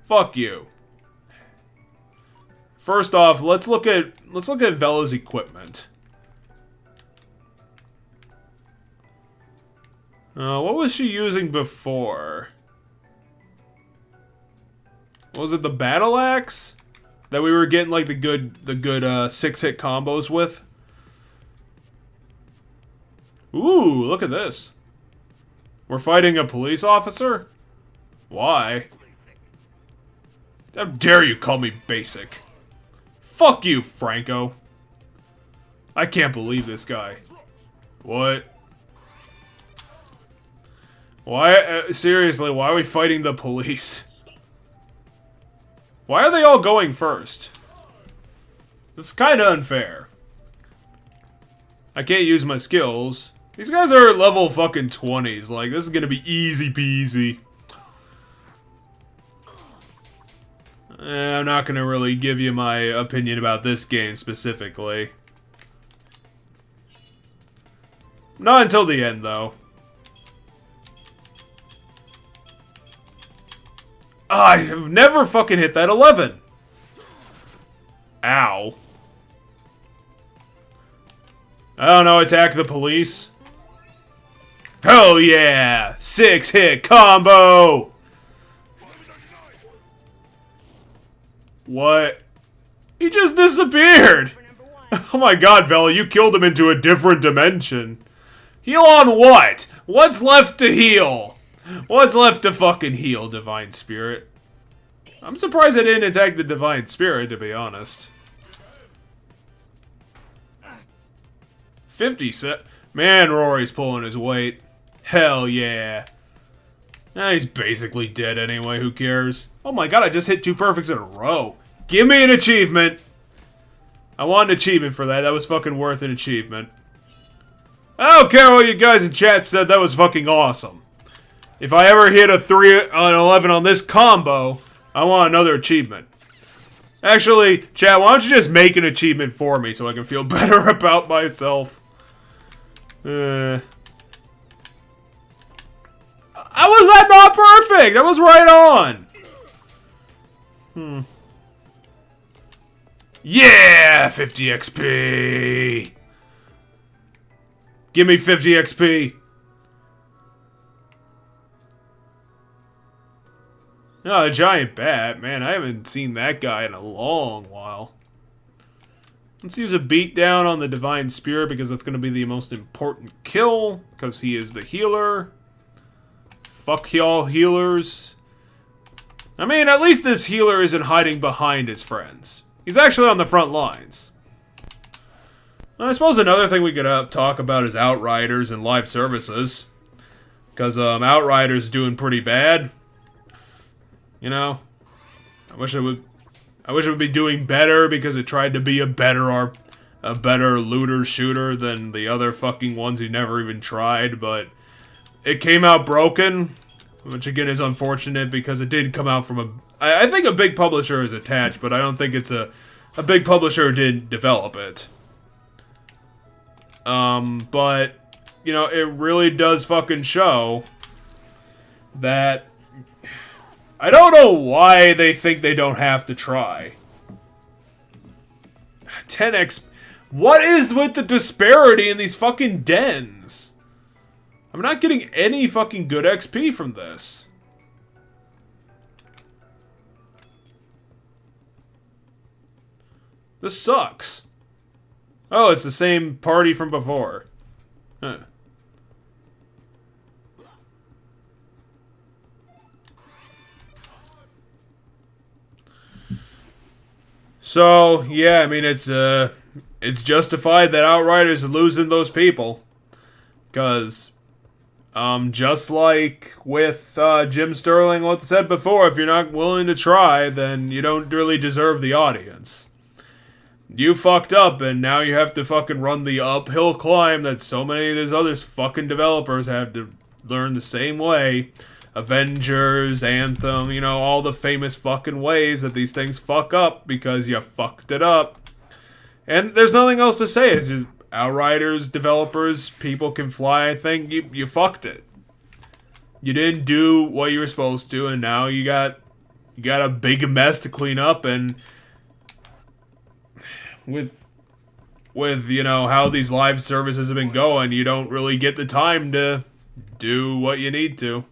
Fuck you. First off, let's look at Vela's equipment. What was she using before? Was it the battle axe that we were getting like the good 6-hit combos with? Ooh, look at this. We're fighting a police officer? Why? How dare you call me basic? Fuck you, Franco. I can't believe this guy. What? Why? Seriously, why are we fighting the police? Why are they all going first? It's kind of unfair. I can't use my skills. These guys are level fucking 20s. Like, this is gonna be easy peasy. I'm not gonna really give you my opinion about this game specifically. Not until the end, though. I have never fucking hit that 11. Ow. I don't know, attack the police. Hell yeah! 6-hit combo! What? He just disappeared! Oh my god, Vela, you killed him into a different dimension. Heal on what? What's left to heal? What's left to fucking heal, Divine Spirit? I'm surprised I didn't attack the Divine Spirit, to be honest. 50 set. Man, Rory's pulling his weight. Hell yeah. He's basically dead anyway, who cares? Oh my god, I just hit 2 perfects in a row. Give me an achievement! I want an achievement for that. That was fucking worth an achievement. I don't care what you guys in chat said, that was fucking awesome. If I ever hit a 3 on 11 on this combo, I want another achievement. Actually, chat, why don't you just make an achievement for me so I can feel better about myself? How was that not perfect? That was right on. Yeah, 50 XP. Give me 50 XP. Oh, a giant bat. Man, I haven't seen that guy in a long while. Let's use a beatdown on the Divine Spirit because that's going to be the most important kill. Because he is the healer. Fuck y'all healers. I mean, at least this healer isn't hiding behind his friends. He's actually on the front lines. I suppose another thing we could talk about is Outriders and live services. Because Outriders is doing pretty bad. You know, I wish it would be doing better because it tried to be a better looter shooter than the other fucking ones who never even tried, but it came out broken, which again is unfortunate because it did come out from I think a big publisher is attached, but I don't think it's a big publisher who didn't develop it. But you know, it really does fucking show that I don't know why they think they don't have to try. 10x. What is with the disparity in these fucking dens? I'm not getting any fucking good XP from this. This sucks. Oh, it's the same party from before. Huh. So, yeah, I mean, it's justified that Outriders are losing those people. Because, just like with Jim Sterling, what I said before, if you're not willing to try, then you don't really deserve the audience. You fucked up, and now you have to fucking run the uphill climb that so many of these other fucking developers have to learn the same way. Avengers, Anthem, you know, all the famous fucking ways that these things fuck up because you fucked it up. And there's nothing else to say. It's just Outriders, developers, people can fly, I think you fucked it. You didn't do what you were supposed to, and now you got a big mess to clean up, and with you know, how these live services have been going, you don't really get the time to do what you need to.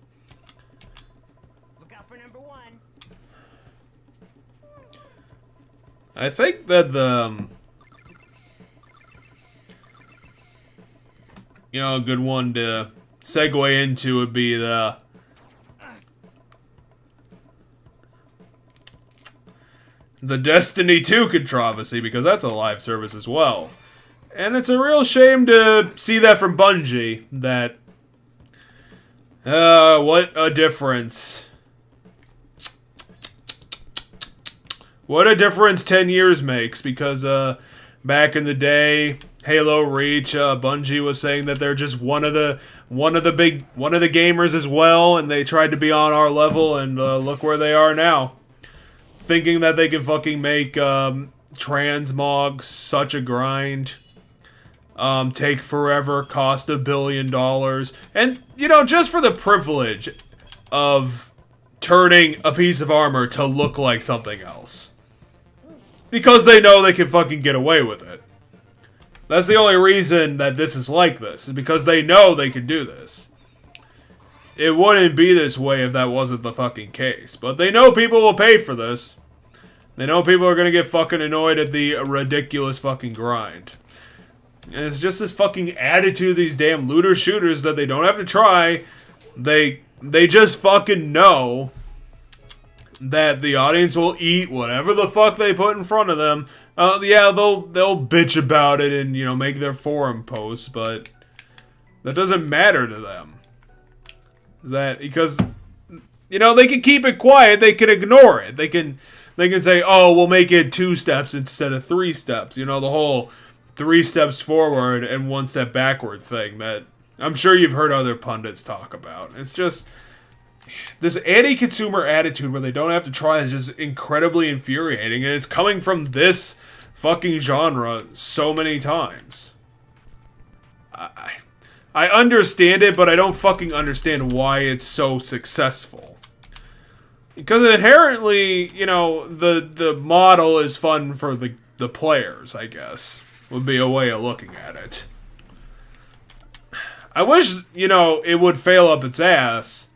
I think that you know, a good one to segue into would be the Destiny 2 controversy, because that's a live service as well. And it's a real shame to see that from Bungie, that what a difference. What a difference 10 years makes, because back in the day, Halo Reach, Bungie was saying that they're just one of the gamers as well, and they tried to be on our level, and look where they are now. Thinking that they can fucking make transmog such a grind, take forever, cost $1 billion, and you know, just for the privilege of turning a piece of armor to look like something else. Because they know they can fucking get away with it. That's the only reason that this is like this, is because they know they can do this. It wouldn't be this way if that wasn't the fucking case. But they know people will pay for this. They know people are gonna get fucking annoyed at the ridiculous fucking grind. And it's just this fucking attitude of these damn looter shooters that they don't have to try. They just fucking know that the audience will eat whatever the fuck they put in front of them. Yeah, they'll bitch about it and, you know, make their forum posts, but that doesn't matter to them. Because, you know, they can keep it quiet, they can ignore it. They can say, oh, we'll make it 2 steps instead of 3 steps. You know, the whole 3 steps forward and 1 step backward thing that I'm sure you've heard other pundits talk about. It's just, this anti-consumer attitude where they don't have to try is just incredibly infuriating, and it's coming from this fucking genre so many times. I understand it, but I don't fucking understand why it's so successful. Because inherently, you know, the model is fun for the players, I guess. Would be a way of looking at it. I wish, you know, it would fail up its ass,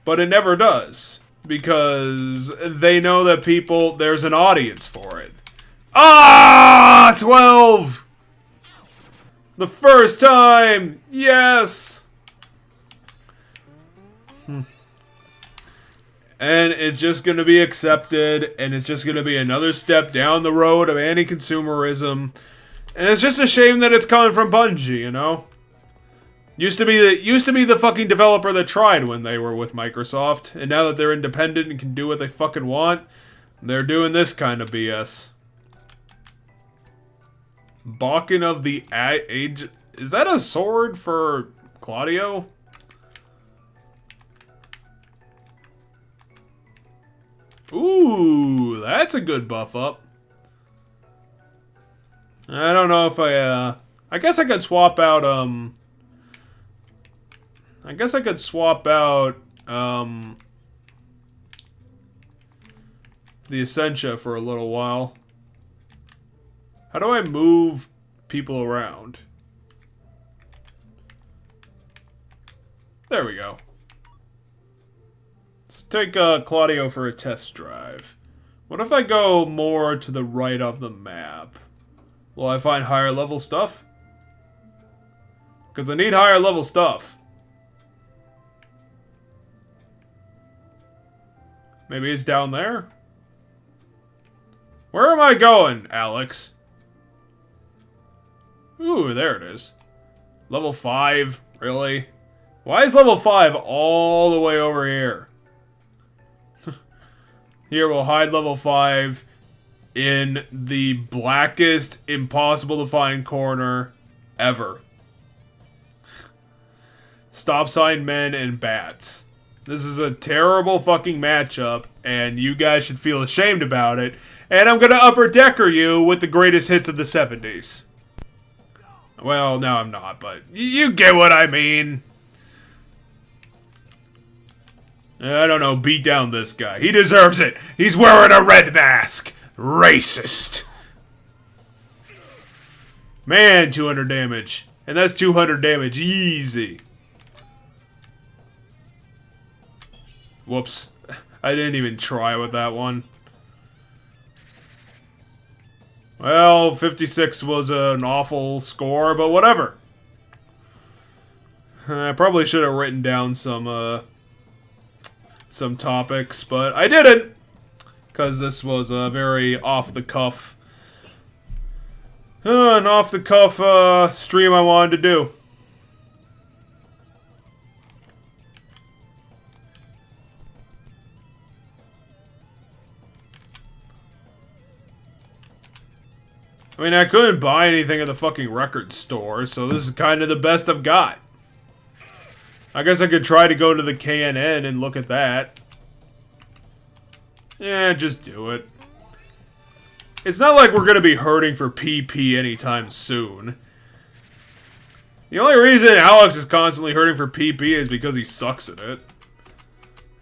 but it never does. Because they know that there's an audience for it. Ah! 12! The first time! Yes! And it's just going to be accepted, and it's just going to be another step down the road of anti-consumerism. And it's just a shame that it's coming from Bungie, you know? Used to be the fucking developer that tried when they were with Microsoft, and now that they're independent and can do what they fucking want, they're doing this kind of BS. Balkan of the Age... Is that a sword for Claudio? Ooh, that's a good buff up. I don't know if I guess I could swap out, I guess I could swap out, the Essentia for a little while. How do I move people around? There we go. Let's take Claudio for a test drive. What if I go more to the right of the map? Will I find higher level stuff? Because I need higher level stuff. Maybe it's down there? Where am I going, Alex? Ooh, there it is. Level 5? Really? Why is level 5 all the way over here? Here, we'll hide level 5 in the blackest, impossible to find corner ever. Stop sign men and bats. This is a terrible fucking matchup, and you guys should feel ashamed about it. And I'm gonna upper decker you with the greatest hits of the 70s. Well, no, I'm not, but you get what I mean. I don't know, beat down this guy. He deserves it. He's wearing a red mask. Racist. Man, 200 damage. And that's 200 damage easy. Whoops. I didn't even try with that one. Well, 56 was an awful score, but whatever. I probably should have written down some topics, but I didn't. Because this was a very off-the-cuff... an off-the-cuff stream I wanted to do. I mean, I couldn't buy anything at the fucking record store, so this is kind of the best I've got. I guess I could try to go to the KNN and look at that. Yeah, just do it. It's not like we're gonna be hurting for PP anytime soon. The only reason Alex is constantly hurting for PP is because he sucks at it.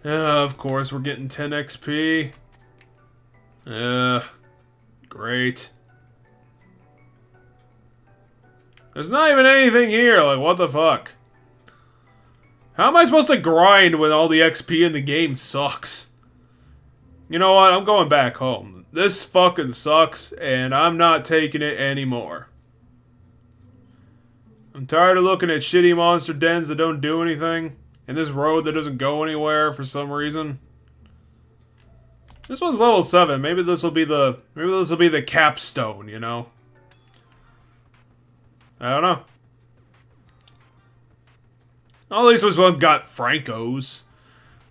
Of course, we're getting 10 XP. Great. There's not even anything here, like, what the fuck? How am I supposed to grind when all the XP in the game sucks? You know what, I'm going back home. This fucking sucks, and I'm not taking it anymore. I'm tired of looking at shitty monster dens that don't do anything, and this road that doesn't go anywhere for some reason. This one's level 7, maybe this will be the capstone, you know? I don't know. At least this one got Francos,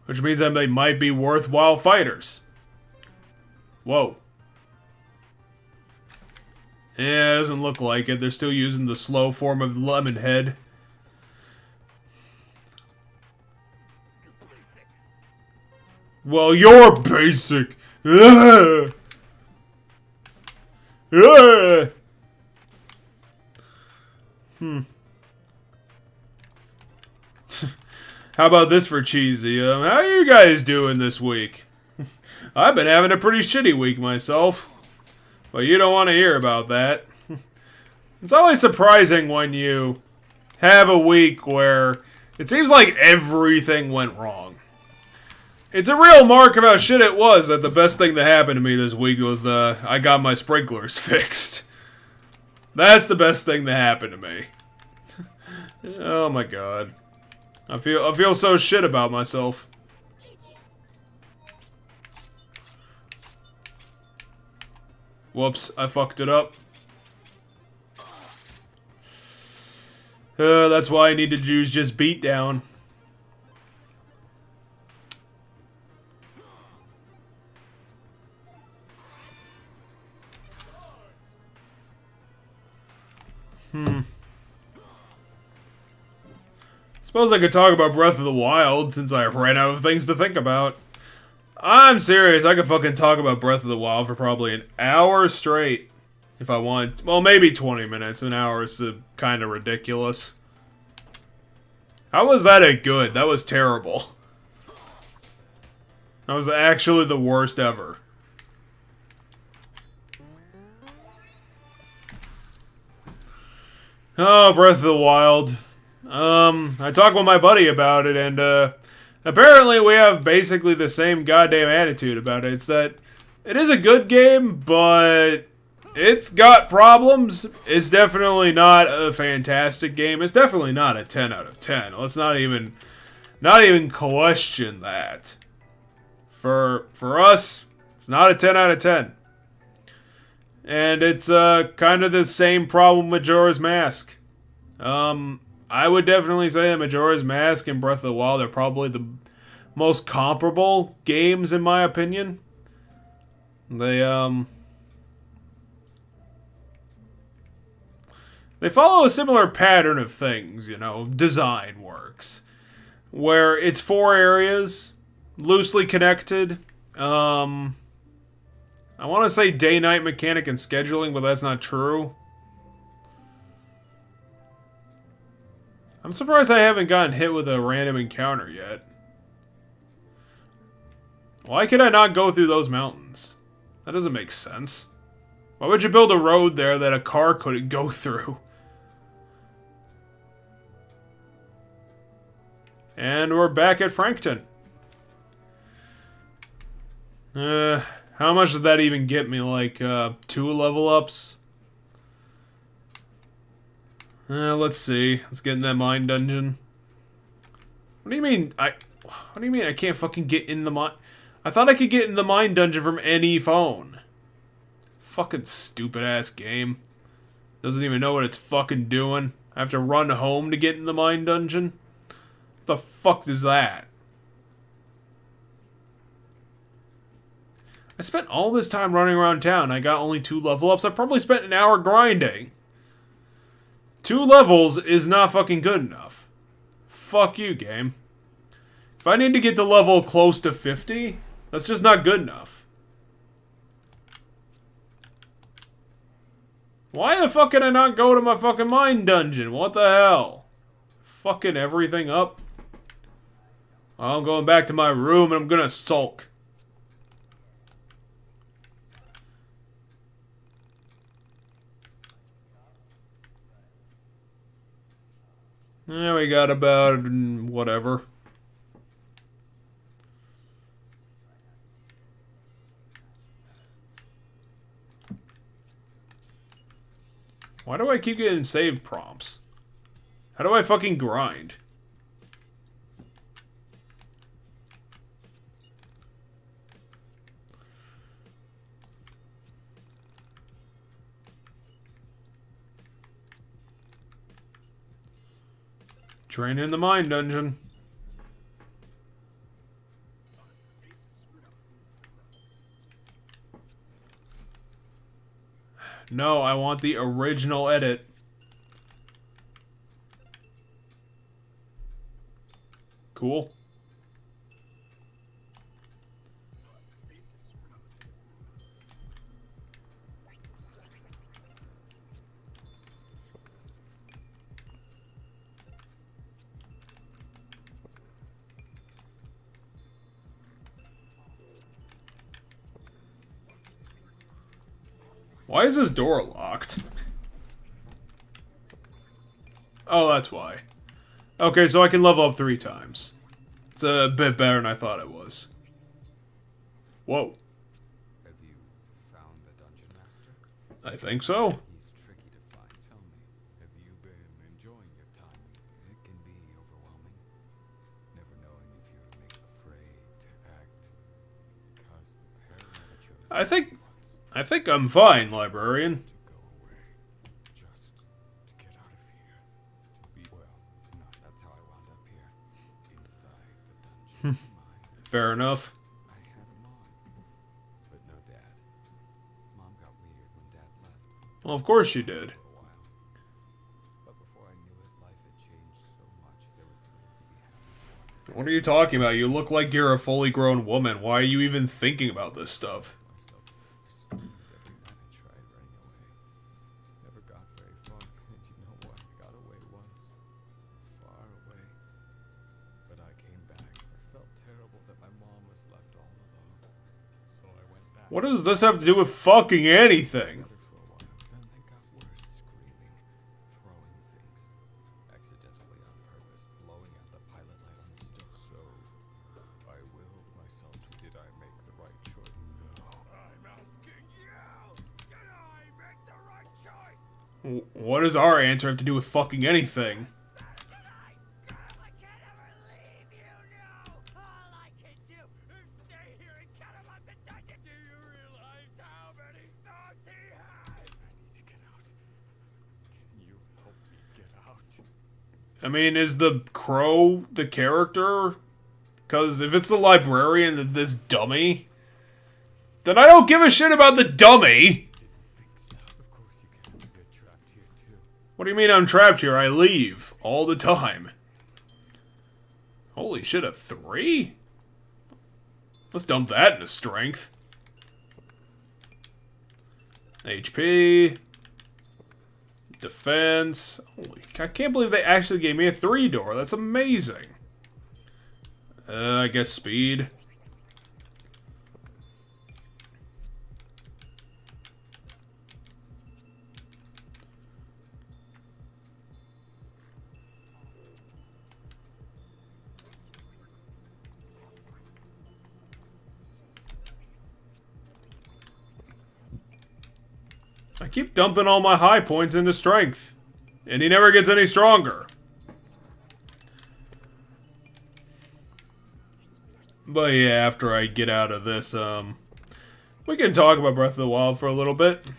which means that they might be worthwhile fighters. Whoa. Yeah, it doesn't look like it. They're still using the slow form of Lemonhead. Well, you're basic. Ugh. Ugh. How about this for cheesy? How are you guys doing this week? I've been having a pretty shitty week myself. But you don't want to hear about that. It's always surprising when you have a week where it seems like everything went wrong. It's a real mark of how shit it was that the best thing that happened to me this week was I got my sprinklers fixed. That's the best thing that happened to me. Oh my god. I feel so shit about myself. Whoops, I fucked it up. That's why I need to use just beatdown. Suppose I could talk about Breath of the Wild since I ran out of things to think about. I'm serious, I could fucking talk about Breath of the Wild for probably an hour straight. If I want. Well, maybe 20 minutes. An hour is kind of ridiculous. How was that good? That was terrible. That was actually the worst ever. Oh, Breath of the Wild. I talked with my buddy about it, and, apparently we have basically the same goddamn attitude about it. It's that it is a good game, but it's got problems. It's definitely not a fantastic game. It's definitely not a 10 out of 10. Let's not even question that. For us, it's not a 10 out of 10. And it's kind of the same problem with Majora's Mask. I would definitely say that Majora's Mask and Breath of the Wild are probably the most comparable games in my opinion. They follow a similar pattern of things, you know, design works. Where it's 4 areas, loosely connected. I want to say day-night mechanic and scheduling, but that's not true. I'm surprised I haven't gotten hit with a random encounter yet. Why could I not go through those mountains? That doesn't make sense. Why would you build a road there that a car couldn't go through? And we're back at Frankton. How much did that even get me? Like, 2 level ups? Let's see. Let's get in that mine dungeon. What do you mean? What do you mean I can't fucking get in the mine? I thought I could get in the mine dungeon from any phone. Fucking stupid ass game. Doesn't even know what it's fucking doing. I have to run home to get in the mine dungeon? What the fuck is that? I spent all this time running around town. I got only 2 level ups. I probably spent an hour grinding. 2 levels is not fucking good enough. Fuck you, game. If I need to get to level close to 50, that's just not good enough. Why the fuck can I not go to my fucking mine dungeon? What the hell? Fucking everything up. Well, I'm going back to my room and I'm gonna sulk. Yeah, we got about whatever. Why do I keep getting save prompts? How do I fucking grind? Train in the mine dungeon. No, I want the original edit. Cool. Why is this door locked? Oh, that's why. Okay, so I can level up 3 times. It's a bit better than I thought it was. Whoa. Have you found the dungeon master? I think so. He's tricky to find. Tell me, have you been enjoying your time? It can be overwhelming. Never knowing if you're afraid to act. Because the paranormal chose I think I'm fine, librarian. to go away. Just to get out of here. To be well. No, that's how I wound up here. Inside the dungeon. Fair enough. I had a mom, but no dad. Mom got weird when dad left Well, of course she did. for a while. But before I knew it, life had changed so much there was little to be happy for. What are you talking about? You look like you're a fully grown woman. Why are you even thinking about this stuff? Myself screamed every night I tried running away. Never got very far, and you know what? I got away once. Far away. But I came back. I felt terrible that my mom was left all alone. So I went back. What does this have to do with fucking anything? For a while. Then they got worse, screaming, throwing things, accidentally on purpose, blowing out the pilot light on the stove. So I willed myself to, did I make the right choice? No. I'm asking you, did I make the right choice? What does our answer have to do with fucking anything? I can't ever leave you now. All I can do is stay here and count him up the dungeon. Do you realize how many thoughts he has? I need to get out. Can you help me get out? I mean, is the crow the character? Because if it's the librarian, this dummy, then I don't give a shit about the dummy! Of course you can't get trapped here too. What do you mean I'm trapped here? I leave all the time. Holy shit, a 3? Let's dump that into strength. HP. Defense. Holy, I can't believe they actually gave me a 3-door. That's amazing. I guess speed. I keep dumping all my high points into strength, and he never gets any stronger. But yeah, after I get out of this, we can talk about Breath of the Wild for a little bit. Did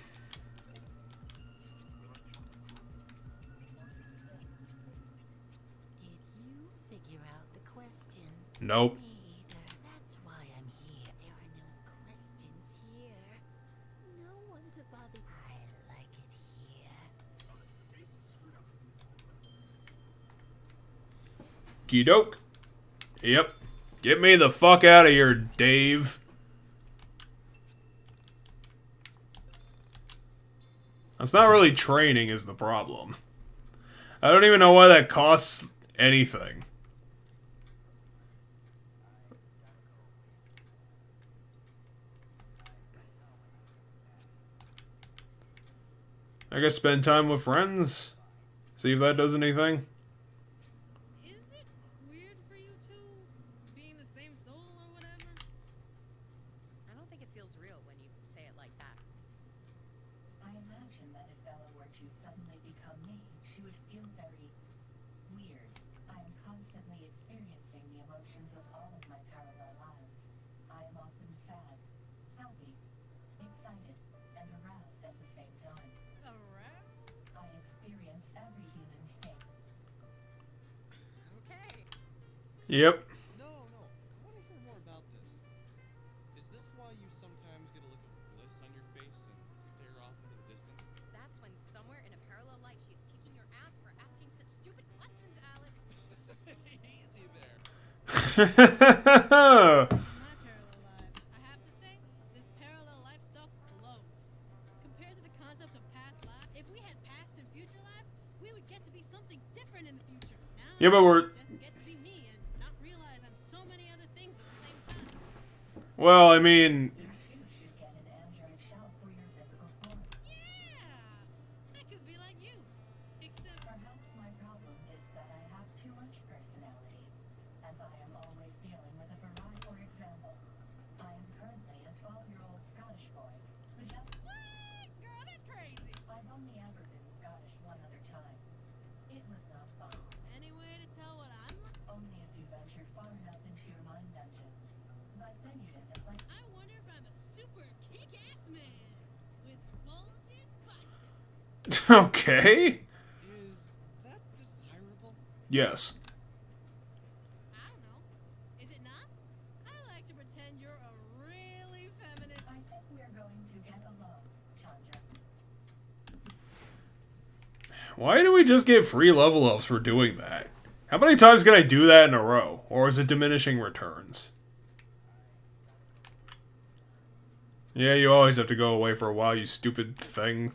you figure out the question? Nope. Me either. That's why I'm here. There are no questions here. No one to bother. I like it here. Keydoke. Yep. Get me the fuck out of here, Dave. That's not really training is the problem. I don't even know why that costs anything. I guess spend time with friends. See if that does anything. Is it weird for you two being the same soul or whatever? I don't think it feels real when you say it like that. I imagine that if Bella were to suddenly become me, she would feel very weird. I am constantly experiencing the emotions of all of my parallel lives. I am often sad, happy, excited, and aroused at the same time. Around? I experience every human state. Okay. Yep. No, I want to hear more about this. Is this why you sometimes get a look of bliss on your face and stare off into the distance? That's when somewhere in a parallel life she's kicking your ass for asking such stupid questions, Alec. Easy there. My parallel life. I have to say, this parallel life stuff blows. Compared to the concept of past life, if we had past and future lives, we would get to be something different in the future. Now Yeah, but we're... I just get to be me and not realize I'm so many other things at the same time. Well, I mean... You too should get an android shell for your physical form. Okay. Is that desirable? Yes. I don't know. Is it not? I like to pretend you're a really feminine. I think we're going to get along, Chandra. Why do we just get free level ups for doing that? How many times can I do that in a row? Or is it diminishing returns? Yeah, you always have to go away for a while, you stupid thing.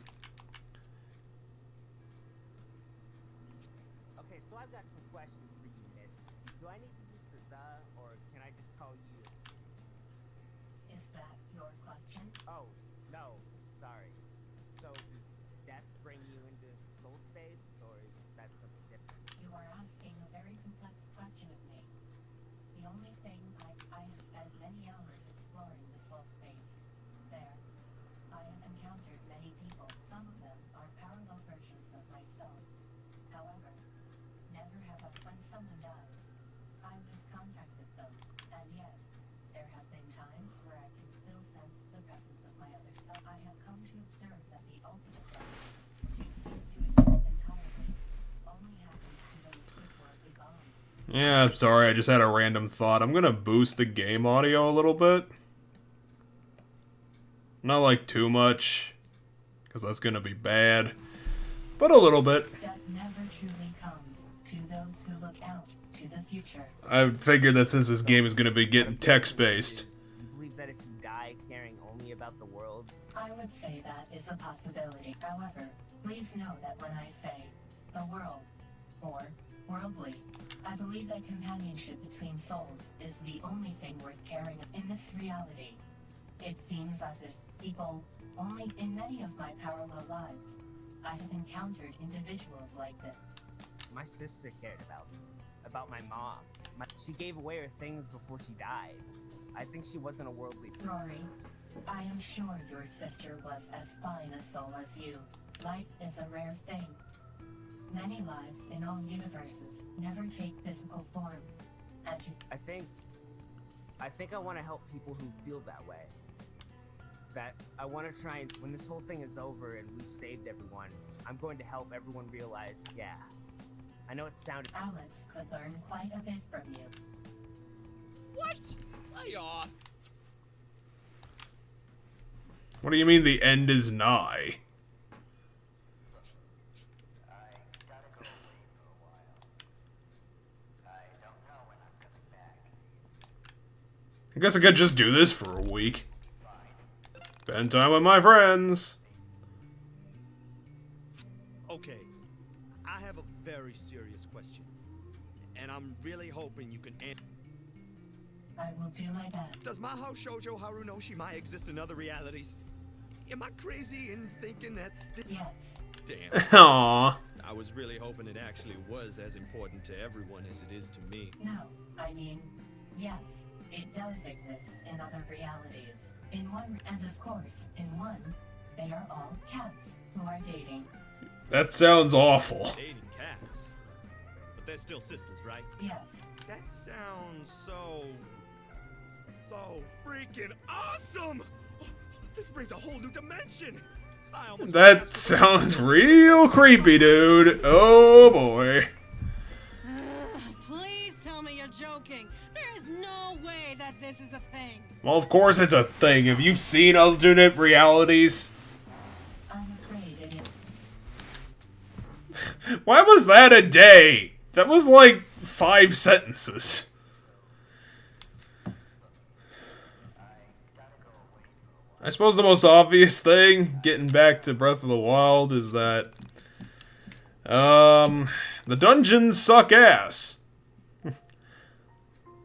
Okay, so I've got some questions for you, miss. Do I need to use the, or can I just call you as... Is that your question? Oh, no, sorry. So does death bring you into soul space, or is that something different? You are asking a very complex question of me. The only thing I have spent many hours exploring the soul space. There, I have encountered many people. Some of them are parallel versions of myself. However, never have I, when someone dies, I lose contact with them. And yet, there have been times where I can still sense the presence of my other self. I have come to observe that the ultimate death, to cease to exist entirely, only happens to those with worldly bonds. Yeah, I'm sorry, I just had a random thought. I'm gonna boost the game audio a little bit. Not like too much, because that's gonna be bad. But a little bit. Death never truly comes to those who look out to the future. I figured that since this game is gonna be getting text-based. You believe that if you die caring only about the world... I would say that is a possibility. However, please know that when I say the world, or worldly, I believe that companionship between souls is the only thing worth caring in this reality. It seems as if people, only in many of my parallel lives, I have encountered individuals like this. My sister cared about me. About my mom. She gave away her things before she died. I think she wasn't a worldly... Rory, I am sure your sister was as fine a soul as you. Life is a rare thing. Many lives in all universes never take physical form. And to I think I want to help people who feel that way. That I want to try and, when this whole thing is over and we've saved everyone, I'm going to help everyone realize, yeah, I know it sounded... Alex could learn quite a bit from you. What? Lay off. What do you mean the end is nigh? I guess I could just do this for a week. Spend time with my friends. Okay, I have a very serious question, and I'm really hoping you can answer. I will do my best. Does Mahou Shoujo Haru know she might exist in other realities? Am I crazy in thinking that? Yes. Damn. Aww. I was really hoping it actually was as important to everyone as it is to me. No, I mean, yes, it does exist in other realities. In one, and of course, in one, they are all cats who are dating. That sounds awful. Dating cats. But they're still sisters, right? Yes. That sounds so freaking awesome! This brings a whole new dimension! I almost That sounds real creepy, dude. Oh boy. Please tell me you're joking. There is no way that this is a thing. Well, of course it's a thing. Have you seen alternate realities? I'm afraid it is. Why was that a day? That was like 5 sentences. I suppose the most obvious thing, getting back to Breath of the Wild, is that the dungeons suck ass.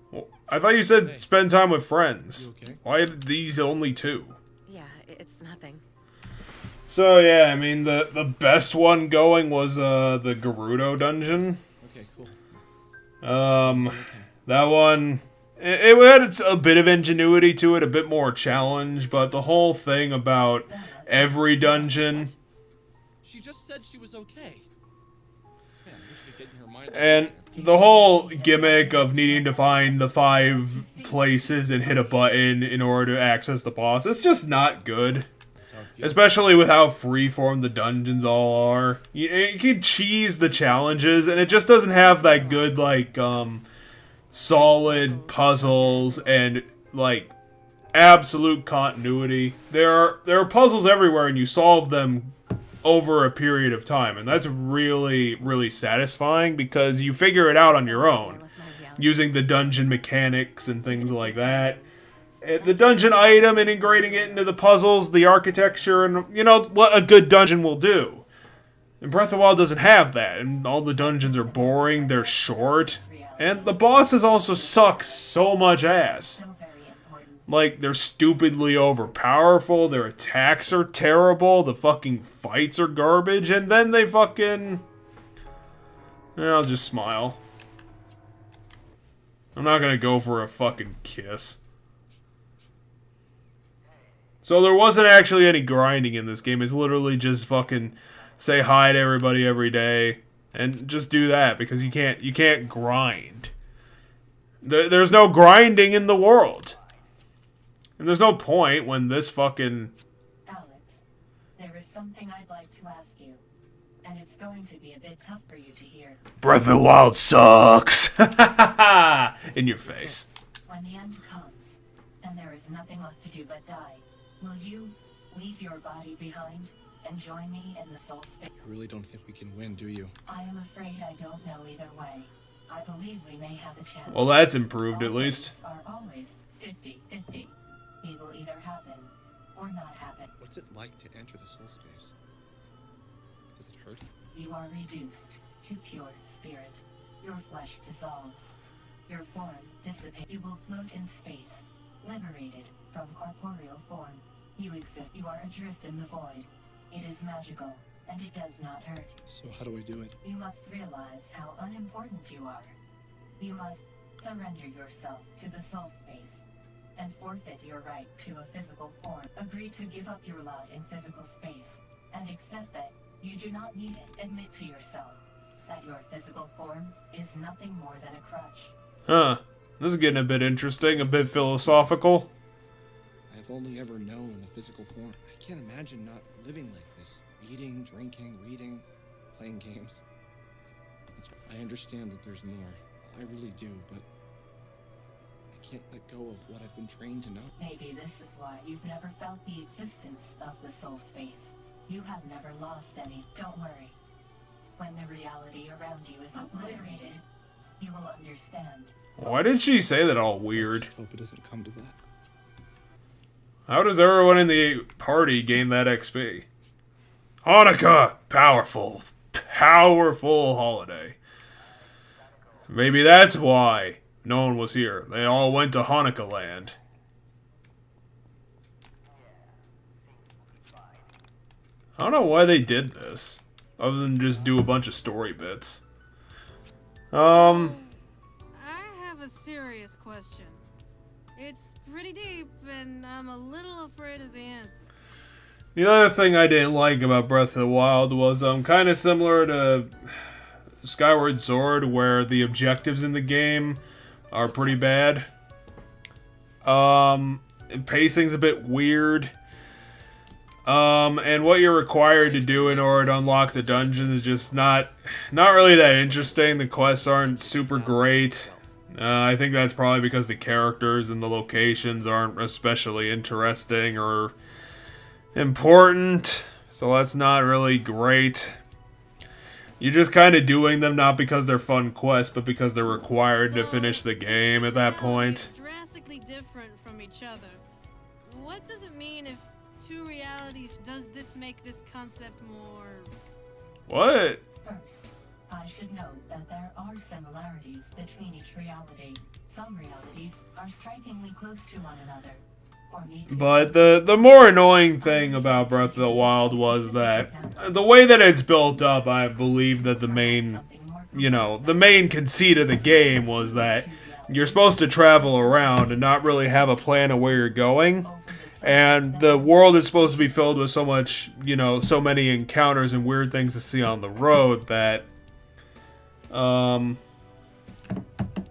Well, I thought you said spend time with friends. You okay? Why are these only 2? Yeah, it's nothing. So yeah, I mean the best one going was the Gerudo dungeon. Okay, cool. That one it had a bit of ingenuity to it, a bit more challenge, but the whole thing about every dungeon She just said she was okay. Man, I wish I could get in her mind. and the whole gimmick of needing to find the 5 places and hit a button in order to access the boss, it's just not good. That's how it Especially with how freeform the dungeons all are. You can cheese the challenges, and it just doesn't have that good, like, solid puzzles and, like, absolute continuity. There are puzzles everywhere, and you solve them over a period of time, and that's really, really satisfying because you figure it out on your own, using the dungeon mechanics and things like that. The dungeon item, integrating it into the puzzles, the architecture, and, you know, what a good dungeon will do. And Breath of the Wild doesn't have that, and all the dungeons are boring, they're short, and the bosses also suck so much ass. Like, they're stupidly overpowerful, their attacks are terrible, the fucking fights are garbage, and then they fucking... I'll just smile. I'm not gonna go for a fucking kiss. So there wasn't actually any grinding in this game. It's literally just fucking say hi to everybody every day and just do that because you can't grind. There's no grinding in the world. And there's no point when this fucking... Alex, there is something I'd like to ask you, and it's going to be a bit tough for you to hear. Breath of the Wild sucks! In your face. When the end comes, and there is nothing left to do but die, will you leave your body behind and join me in the soul space? You really don't think we can win, do you? I am afraid I don't know either way. I believe we may have a chance. Well, that's improved at least. Are always 50-50. It will either happen or not happen. What's it like to enter the soul space? Does it hurt? You are reduced to pure spirit. Your flesh dissolves. Your form dissipates. You will float in space, liberated from corporeal form. You exist. You are adrift in the void. It is magical, and it does not hurt. So how do I do it? You must realize how unimportant you are. You must surrender yourself to the soul space and forfeit your right to a physical form. Agree to give up your lot in physical space and accept that you do not need it. Admit to yourself that your physical form is nothing more than a crutch. Huh. This is getting a bit interesting, a bit philosophical. I've only ever known a physical form. I can't imagine not living like this. Eating, drinking, reading, playing games. I understand that there's more. I really do, but I can't let go of what I've been trained to know. Maybe this is why you've never felt the existence of the soul space. You have never lost any. Don't worry. When the reality around you is obliterated, you will understand. Why did she say that all weird? I just hope it doesn't come to that. How does everyone in the party gain that XP? Hanukkah! Powerful holiday. Maybe that's why no one was here. They all went to Hanukkah land. I don't know why they did this, other than just do a bunch of story bits. I have a serious question. It's pretty deep, and I'm a little afraid of the answer. The other thing I didn't like about Breath of the Wild was kind of similar to Skyward Sword, where the objectives in the game are pretty bad. Pacing's a bit weird. And what you're required to do in order to unlock the dungeon is just not really that interesting. The quests aren't super great. I think that's probably because the characters and the locations aren't especially interesting or important. So that's not really great. You're just kind of doing them not because they're fun quests, but because they're required to finish the game at that point. Drastically different from each other. What does it mean if two realities? Does this make this concept more... What? First, I should note that there are similarities between each reality. Some realities are strikingly close to one another. But the more annoying thing about Breath of the Wild was that the way that it's built up, I believe that the main conceit of the game was that you're supposed to travel around and not really have a plan of where you're going. And the world is supposed to be filled with so much, so many encounters and weird things to see on the road that,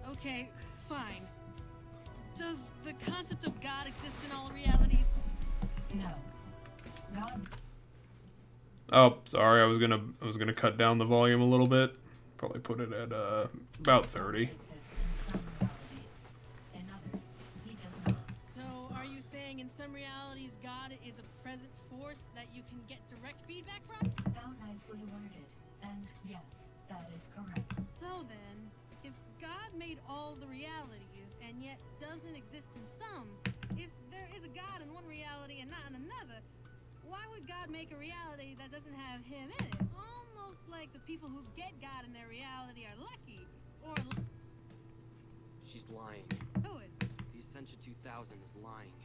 Okay, fine. Does the concept of God exist in all realities? No. God Oh, sorry. I was gonna cut down the volume a little bit. Probably put it at about 30. exists in some realities. In others, he does not. So, are you saying in some realities God is a present force that you can get direct feedback from? How nicely worded. And yes, that is correct. So then, if God made all the realities and yet doesn't exist in some, if there is a God in one reality and not in another, why would God make a reality that doesn't have him in it? Almost like the people who get God in their reality are lucky. Or She's lying. who is? The Ascension 2000 is lying.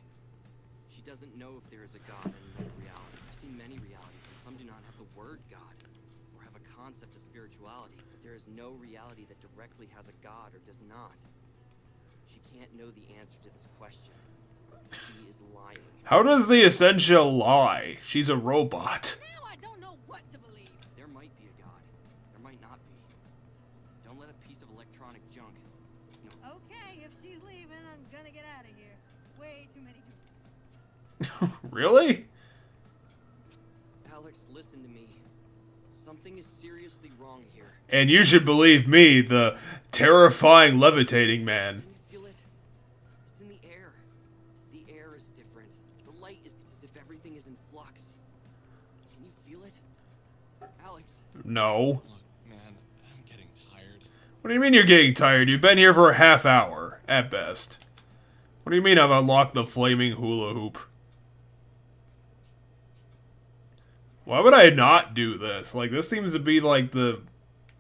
She doesn't know if there is a God in another reality. I've seen many realities, and some do not have the word God, or have a concept of spirituality, but there is no reality that directly has a God or does not. She can't know the answer to this question. She is lying. How does the Essential lie? She's a robot. Now I don't know what to believe. There might be a God. There might not be. Don't let a piece of electronic junk. No, Okay, if she's leaving, I'm gonna get out of here. Way too many doors. Really? Alex, listen to me. Something is seriously wrong here. And you should believe me, the terrifying levitating man. Can you feel it? It's in the air. The air is different. The light is. It's as if everything is in flux. Can you feel it? Alex, No. Look, man, I'm getting tired. What do you mean you're getting tired? You've been here for a half hour, at best. What do you mean I've unlocked the flaming hula hoop? Why would I not do this? Like, this seems to be, like, the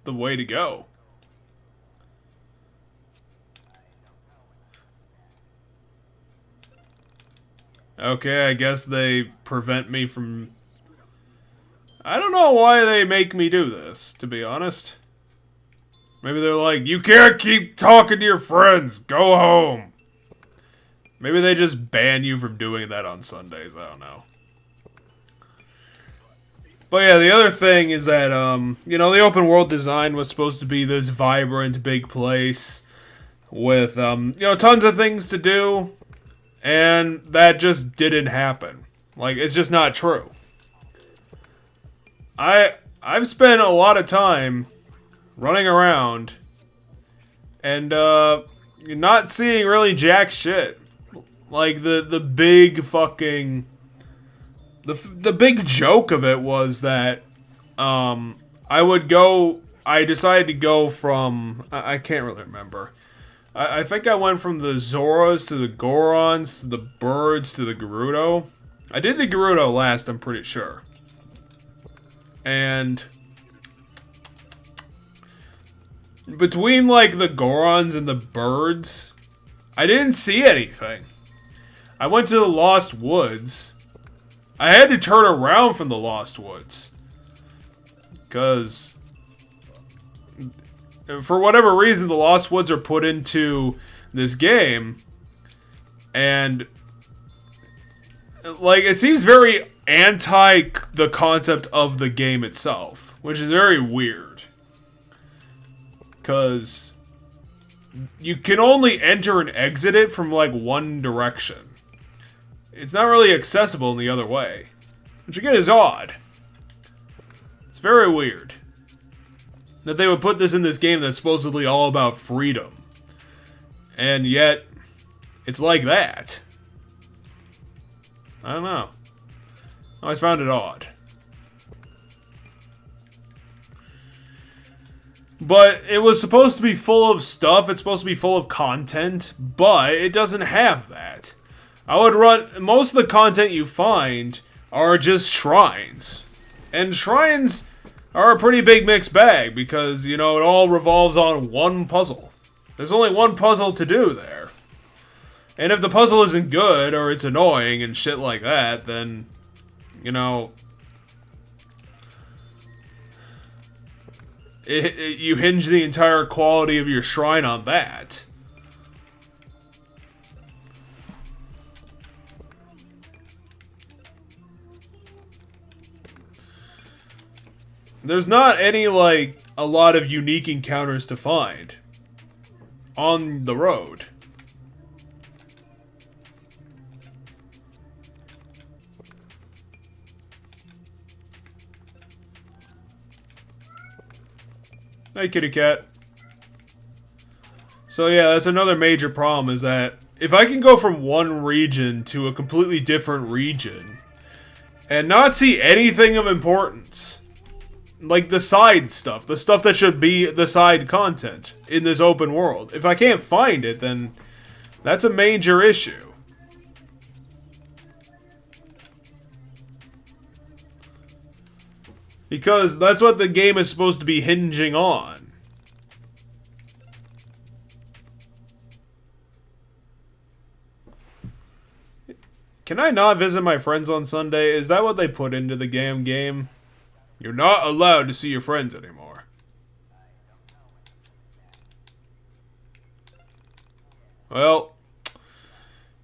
way to go. Okay, I guess they prevent me from... I don't know why they make me do this, to be honest. Maybe they're like, you can't keep talking to your friends, go home. Maybe they just ban you from doing that on Sundays, I don't know. But yeah, the other thing is that, you know, the open world design was supposed to be this vibrant, big place with, you know, tons of things to do, and that just didn't happen. Like, it's just not true. I've spent a lot of time running around and, not seeing really jack shit. Like, the big fucking... The big joke of it was that, I decided to go from, I can't really remember. I think I went from the Zoras to the Gorons, to the Birds, to the Gerudo. I did the Gerudo last, I'm pretty sure. And between, like, the Gorons and the Birds, I didn't see anything. I went to the Lost Woods. I had to turn around from the Lost Woods. Because, for whatever reason, the Lost Woods are put into this game. And, like, it seems very anti the concept of the game itself. Which is very weird. Because you can only enter and exit it from, like, one direction. It's not really accessible in the other way. Which again is odd. It's very weird. That they would put this in this game that's supposedly all about freedom. And yet, it's like that. I don't know. I always found it odd. But it was supposed to be full of stuff, it's supposed to be full of content, but it doesn't have that. I would run... Most of the content you find are just shrines. And shrines are a pretty big mixed bag because, you know, it all revolves on one puzzle. There's only one puzzle to do there. And if the puzzle isn't good or it's annoying and shit like that, then, you know... you hinge the entire quality of your shrine on that. There's not any, like, a lot of unique encounters to find on the road. Hey, kitty cat. So yeah, that's another major problem, is that if I can go from one region to a completely different region and not see anything of importance, like the side stuff, the stuff that should be the side content in this open world, if I can't find it, then that's a major issue. Because that's what the game is supposed to be hinging on. Can I not visit my friends on Sunday? Is that what they put into the game? You're not allowed to see your friends anymore. Well,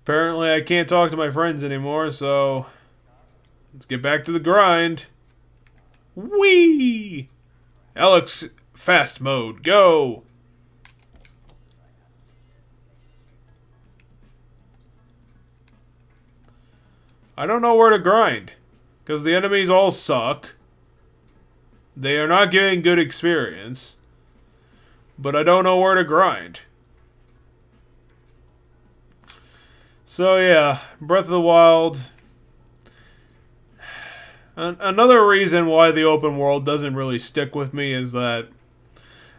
apparently I can't talk to my friends anymore, so let's get back to the grind. Whee! Alex, fast mode, go! I don't know where to grind, because the enemies all suck. They are not giving good experience, but I don't know where to grind. So yeah, Breath of the Wild. Another reason why the open world doesn't really stick with me is that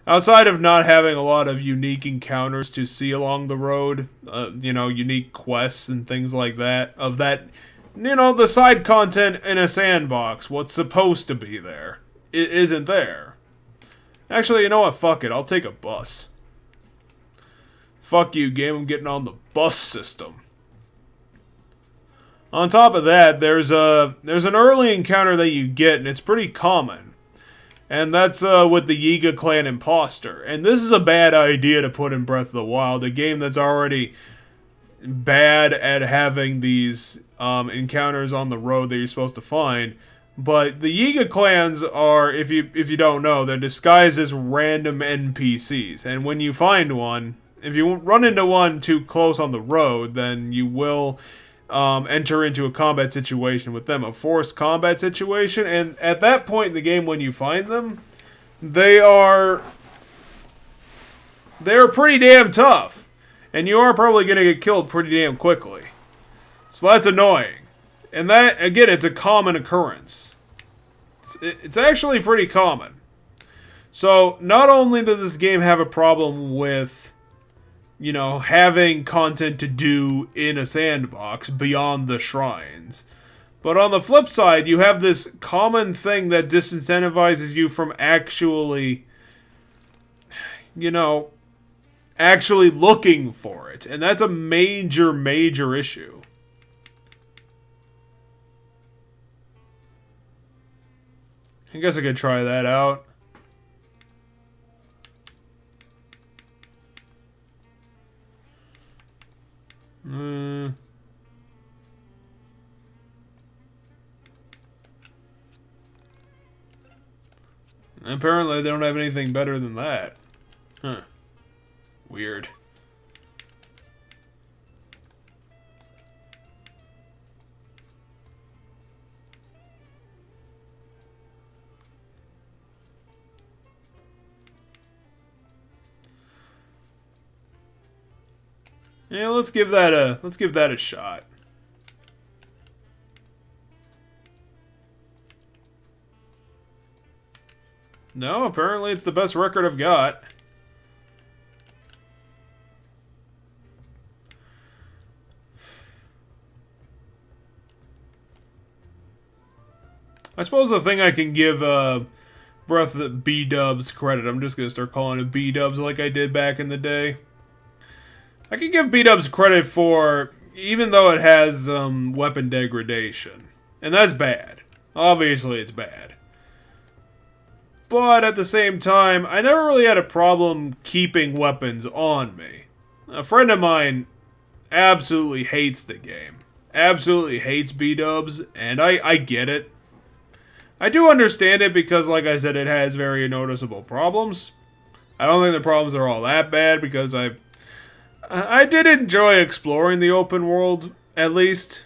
outside of not having a lot of unique encounters to see along the road, you know, unique quests and things like that, of that, you know, the side content in a sandbox, what's supposed to be there, it isn't there. Actually, you know what? Fuck it. I'll take a bus. Fuck you, game. I'm getting on the bus system. On top of that, there's an early encounter that you get, and it's pretty common. And that's with the Yiga Clan Imposter. And this is a bad idea to put in Breath of the Wild, a game that's already bad at having these encounters on the road that you're supposed to find. But the Yiga clans are, if you don't know, they're disguised as random NPCs. And when you find one, if you run into one too close on the road, then you will enter into a combat situation with them, a forced combat situation. And at that point in the game, when you find them, they're pretty damn tough. And you are probably going to get killed pretty damn quickly. So that's annoying. And that, again, it's a common occurrence. It's actually pretty common. So, not only does this game have a problem with, you know, having content to do in a sandbox beyond the shrines, but on the flip side, you have this common thing that disincentivizes you from actually, you know, actually looking for it. And that's a major, major issue. I guess I could try that out. Apparently they don't have anything better than that. Huh. Weird. Yeah, let's give that a shot. No, apparently it's the best record I've got. I suppose the thing I can give Breath of the B-dubs credit, I'm just gonna start calling it B-dubs like I did back in the day. I can give B-dubs credit for, even though it has weapon degradation. And that's bad. Obviously it's bad. But at the same time, I never really had a problem keeping weapons on me. A friend of mine absolutely hates the game. Absolutely hates B-dubs, and I get it. I do understand it because, like I said, it has very noticeable problems. I don't think the problems are all that bad because I did enjoy exploring the open world, at least.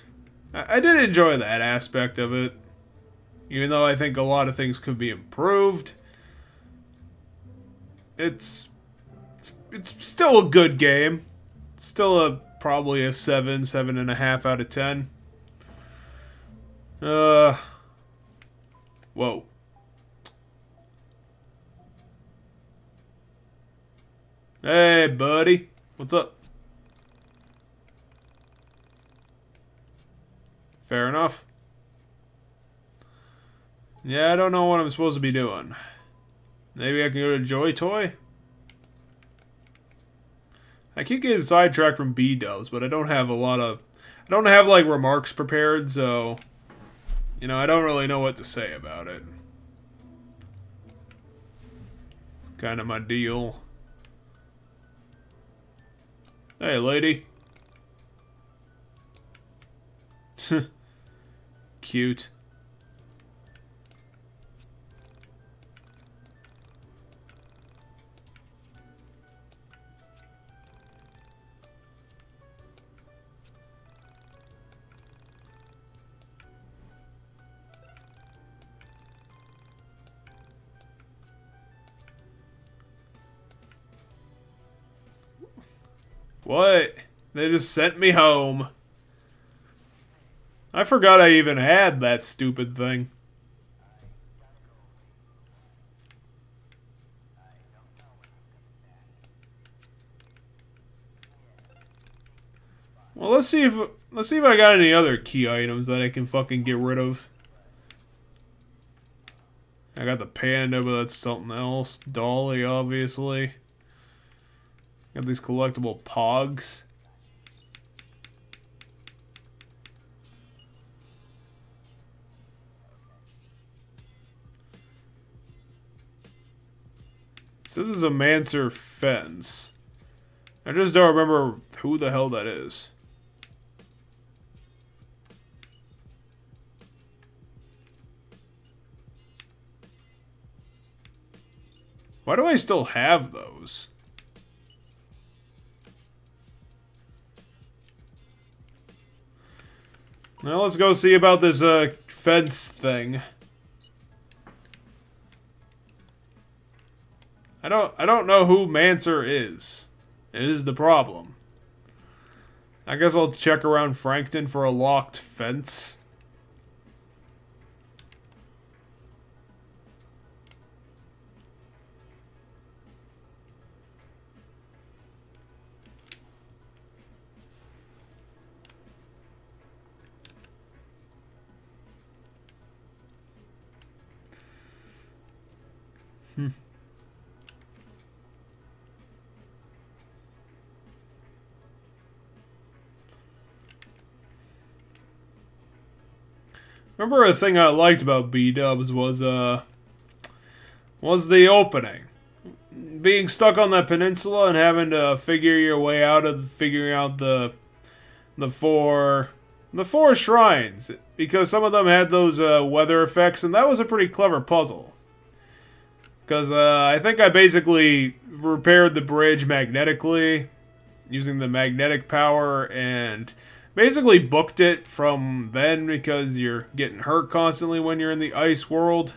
I did enjoy that aspect of it. Even though I think a lot of things could be improved. it's still a good game. Still probably a 7, 7.5 out of 10. Whoa. Hey, buddy. What's up? Fair enough. Yeah, I don't know what I'm supposed to be doing. Maybe I can go to Joy Toy? I keep getting sidetracked from B-dubs, but I don't have like remarks prepared, so you know, I don't really know what to say about it. Kind of my deal. Hey, lady. Cute. What? They just sent me home. I forgot I even had that stupid thing. Well, let's see if I got any other key items that I can fucking get rid of. I got the panda, but that's something else. Dolly, obviously. Got these collectible pogs. So this is a Mancer fence. I just don't remember who the hell that is. Why do I still have those? Now let's go see about this fence thing. I don't know who Mancer is. It is the problem. I guess I'll check around Frankton for a locked fence. Remember a thing I liked about B-dubs was the opening. Being stuck on that peninsula and having to figure your way out of figuring out the four shrines, because some of them had those weather effects, and that was a pretty clever puzzle. Because I think I basically repaired the bridge magnetically using the magnetic power and basically booked it from then because you're getting hurt constantly when you're in the ice world.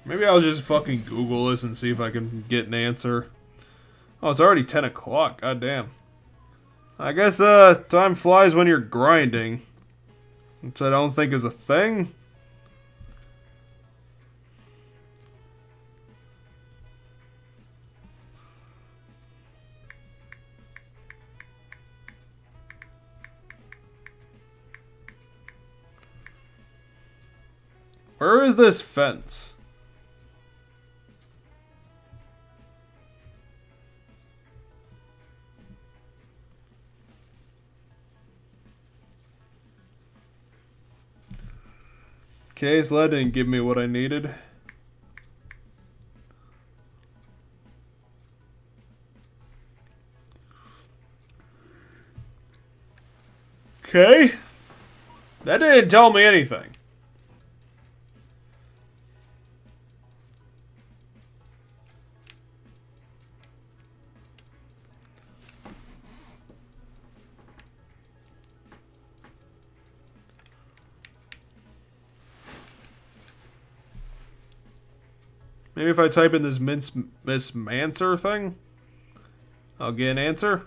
Maybe I'll just fucking Google this and see if I can get an answer. Oh, it's already 10 o'clock. God damn. I guess time flies when you're grinding. Which I don't think is a thing. Where is this fence? Okay, so that didn't give me what I needed. Okay. That didn't tell me anything. Maybe if I type in this Miss Mancer thing, I'll get an answer.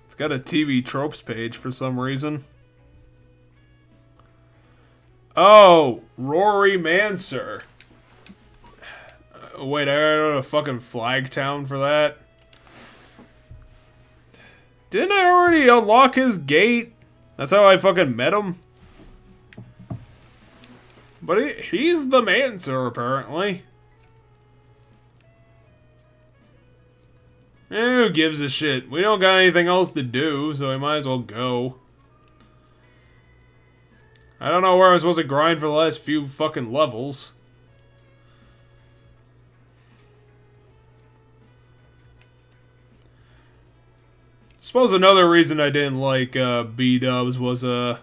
It's got a TV tropes page for some reason. Oh, Rory Mancer. Wait, I gotta go to fucking Flagtown for that? Didn't I already unlock his gate? That's how I fucking met him? But he's the Mancer, apparently. Who gives a shit? We don't got anything else to do, so we might as well go. I don't know where I'm supposed to grind for the last few fucking levels. Suppose another reason I didn't like B-dubs was the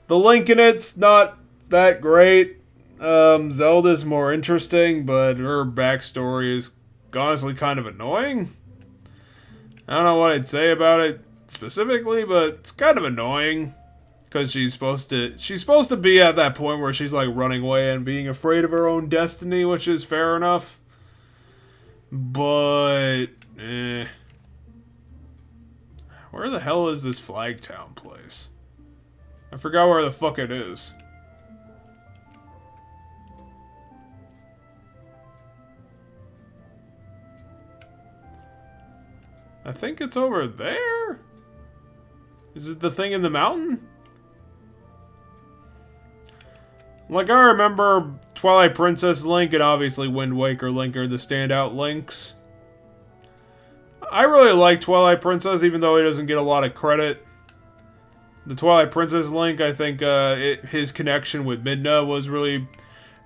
link in it's not that great. Zelda's more interesting, but her backstory is honestly kind of annoying. I don't know what I'd say about it specifically, but it's kind of annoying. Because she's supposed to be at that point where she's like running away and being afraid of her own destiny, which is fair enough. But, where the hell is this Flagtown place? I forgot where the fuck it is. I think it's over there? Is it the thing in the mountain? Like, I remember Twilight Princess Link and obviously Wind Waker Link are the standout links. I really like Twilight Princess, even though he doesn't get a lot of credit. The Twilight Princess Link, I think his connection with Midna was really...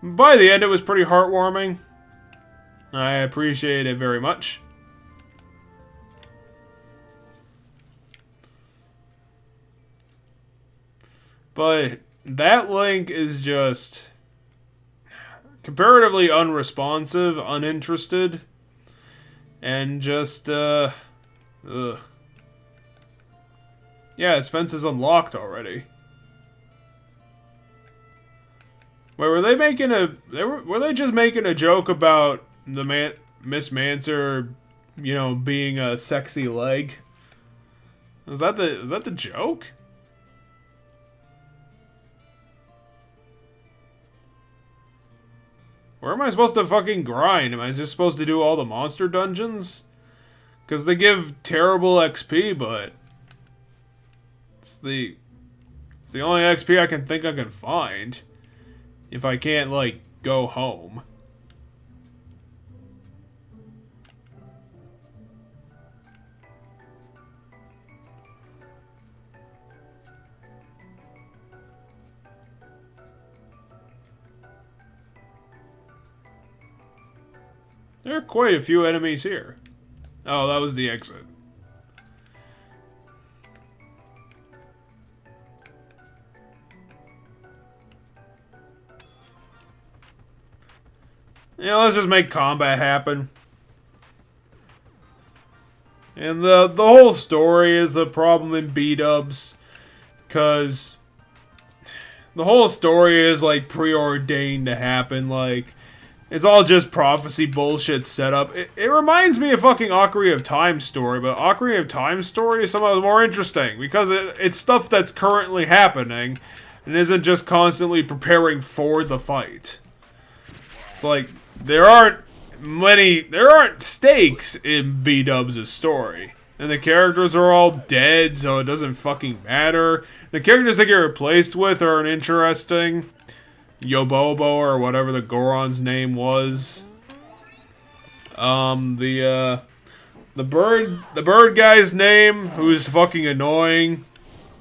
By the end, it was pretty heartwarming. I appreciate it very much. But that Link is just comparatively unresponsive, uninterested, and just, ugh. Yeah, his fence is unlocked already. Wait, were they making were they just making a joke about the Miss Mancer, you know, being a sexy leg? Is that the joke? Where am I supposed to fucking grind? Am I just supposed to do all the monster dungeons? Because they give terrible XP, but... It's the only XP I can think I can find. If I can't, like, go home. There are quite a few enemies here. Oh, that was the exit. Yeah, let's just make combat happen. And the whole story is a problem in B-dubs. Because the whole story is like preordained to happen. Like, it's all just prophecy bullshit setup. It reminds me of fucking Ocarina of Time story, but Ocarina of Time story is somehow more interesting because it's stuff that's currently happening and isn't just constantly preparing for the fight. It's like there aren't stakes in B-dubs' story. And the characters are all dead, so it doesn't fucking matter. The characters they get replaced with aren't interesting. Yobobo or whatever the Goron's name was. The bird guy's name, who's fucking annoying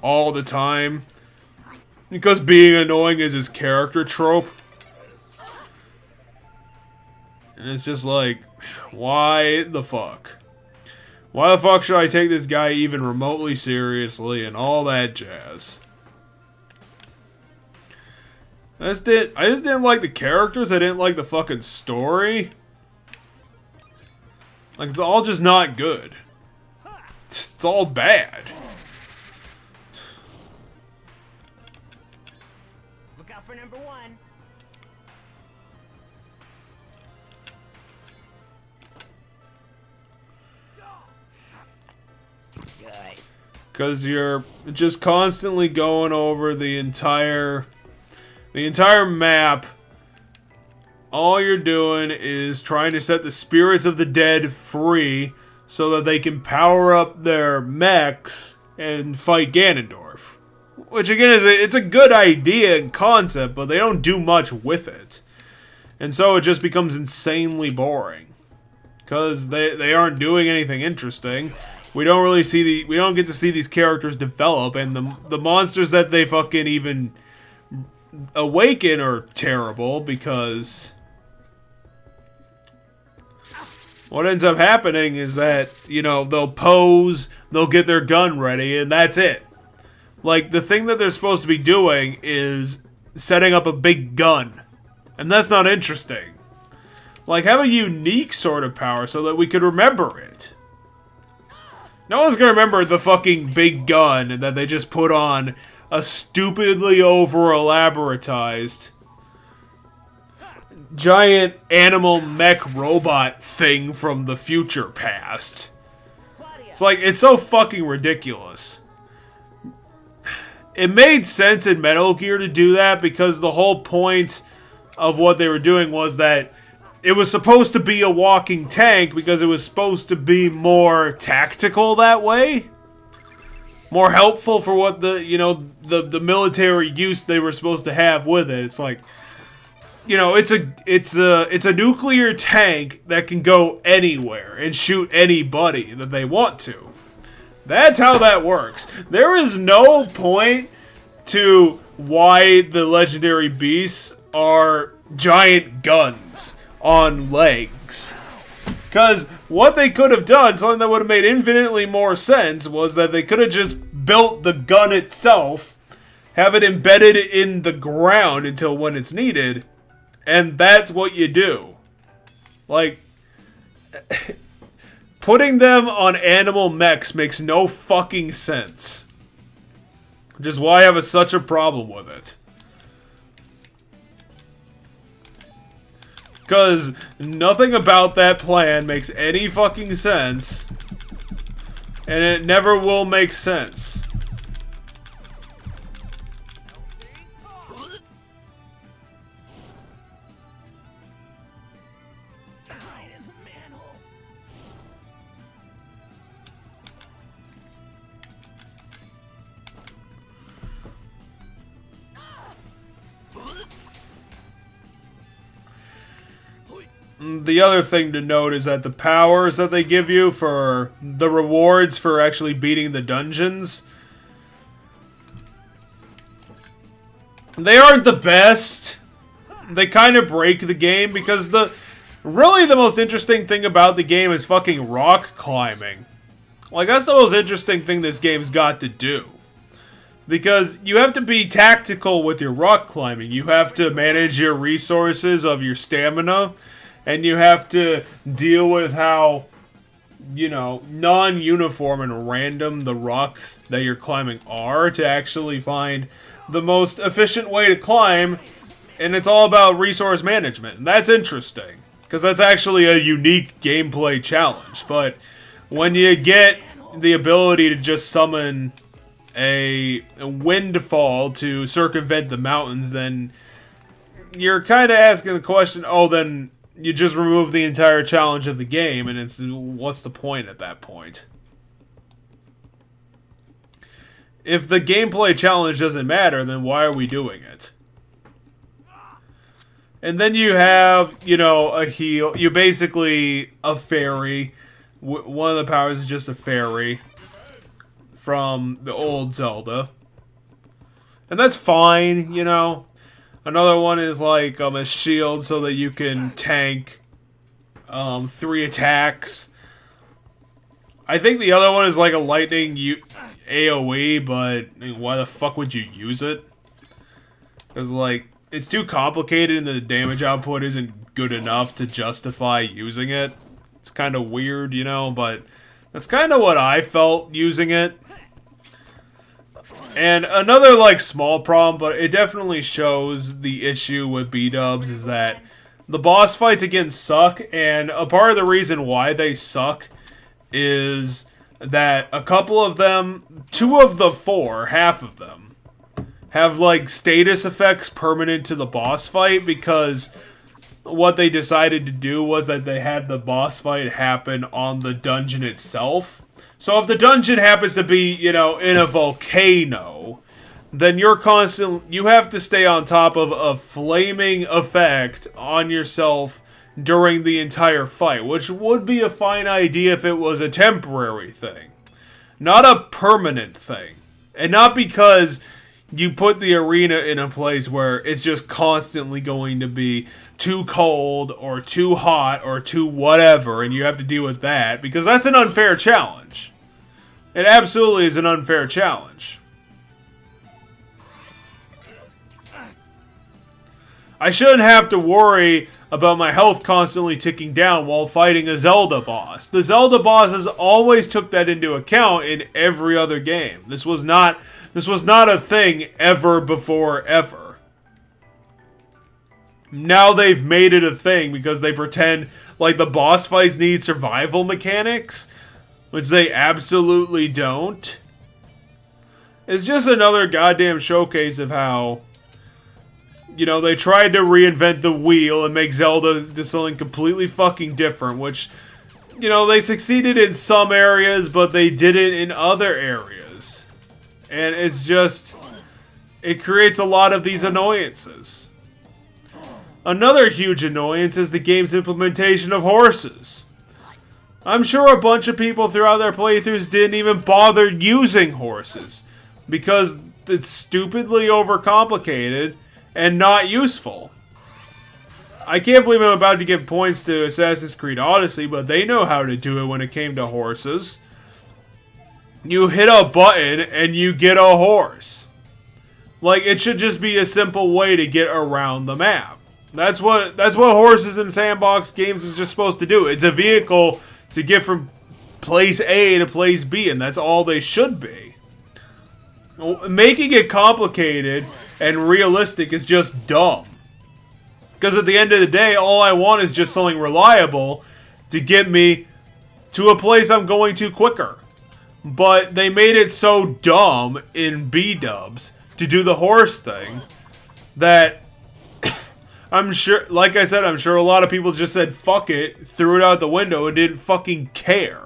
all the time. Because being annoying is his character trope. And it's just like, why the fuck? Why the fuck should I take this guy even remotely seriously and all that jazz? I just didn't like the characters, I didn't like the fucking story. Like, it's all just not good. It's all bad. Look out for number 1. Good. Because you're just constantly going over the entire map. All you're doing is trying to set the spirits of the dead free so that they can power up their mechs and fight Ganondorf. Which again it's a good idea and concept, but they don't do much with it. And so it just becomes insanely boring. Because they aren't doing anything interesting. We don't really see we don't get to see these characters develop, and the monsters that they fucking even awaken are terrible because what ends up happening is that, you know, they'll pose, they'll get their gun ready, and that's it. Like, the thing that they're supposed to be doing is setting up a big gun. And that's not interesting. Like, have a unique sort of power so that we could remember it. No one's gonna remember the fucking big gun that they just put on a stupidly over-elaboratized giant animal mech robot thing from the future past. It's like, it's so fucking ridiculous. It made sense in Metal Gear to do that because the whole point of what they were doing was that it was supposed to be a walking tank because it was supposed to be more tactical that way. More helpful for what the, you know, the military use they were supposed to have with it. It's like, you know, it's a nuclear tank that can go anywhere and shoot anybody that they want to. That's how that works. There is no point to why the legendary beasts are giant guns on legs. Because what they could have done, something that would have made infinitely more sense, was that they could have just built the gun itself, have it embedded in the ground until when it's needed, and that's what you do. Like, putting them on animal mechs makes no fucking sense. Which is why I have such a problem with it. Because nothing about that plan makes any fucking sense. And it never will make sense. The other thing to note is that the powers that they give you for the rewards for actually beating the dungeons, they aren't the best. They kind of break the game because really the most interesting thing about the game is fucking rock climbing. Like, that's the most interesting thing this game's got to do. Because you have to be tactical with your rock climbing. You have to manage your resources of your stamina. And you have to deal with how, you know, non-uniform and random the rocks that you're climbing are to actually find the most efficient way to climb. And it's all about resource management. And that's interesting. Because that's actually a unique gameplay challenge. But when you get the ability to just summon a windfall to circumvent the mountains, then you're kind of asking the question, oh, then you just remove the entire challenge of the game, and it's, what's the point at that point? If the gameplay challenge doesn't matter, then why are we doing it? And then you have, you know, a heal. You basically a fairy. One of the powers is just a fairy from the old Zelda. And that's fine, you know. Another one is like a shield so that you can tank 3 attacks. I think the other one is like a lightning AoE, but I mean, why the fuck would you use it? Because, like, it's too complicated and the damage output isn't good enough to justify using it. It's kind of weird, you know, but that's kind of what I felt using it. And another, like, small problem, but it definitely shows the issue with B-dubs is that the boss fights again suck, and a part of the reason why they suck is that a couple of them, 2 of the 4, half of them, have, like, status effects permanent to the boss fight because what they decided to do was that they had the boss fight happen on the dungeon itself. So if the dungeon happens to be, you know, in a volcano, then you have to stay on top of a flaming effect on yourself during the entire fight, which would be a fine idea if it was a temporary thing, not a permanent thing. And not because you put the arena in a place where it's just constantly going to be too cold or too hot or too whatever, and you have to deal with that, because that's an unfair challenge. It absolutely is an unfair challenge. I shouldn't have to worry about my health constantly ticking down while fighting a Zelda boss. The Zelda bosses always took that into account in every other game. This was not a thing ever before ever. Now they've made it a thing because they pretend like the boss fights need survival mechanics, which they absolutely don't. It's just another goddamn showcase of how, you know, they tried to reinvent the wheel and make Zelda just something completely fucking different, which, you know, they succeeded in some areas, but they didn't in other areas. And it's just, it creates a lot of these annoyances. Another huge annoyance is the game's implementation of horses. I'm sure a bunch of people throughout their playthroughs didn't even bother using horses, because it's stupidly overcomplicated and not useful. I can't believe I'm about to give points to Assassin's Creed Odyssey, but they know how to do it when it came to horses. You hit a button and you get a horse. Like, it should just be a simple way to get around the map. That's what horses in sandbox games is just supposed to do. It's a vehicle to get from place A to place B, and that's all they should be. Making it complicated and realistic is just dumb. Because at the end of the day, all I want is just something reliable to get me to a place I'm going to quicker. But they made it so dumb in B-dubs to do the horse thing that I'm sure, like I said, I'm sure a lot of people just said fuck it, threw it out the window, and didn't fucking care.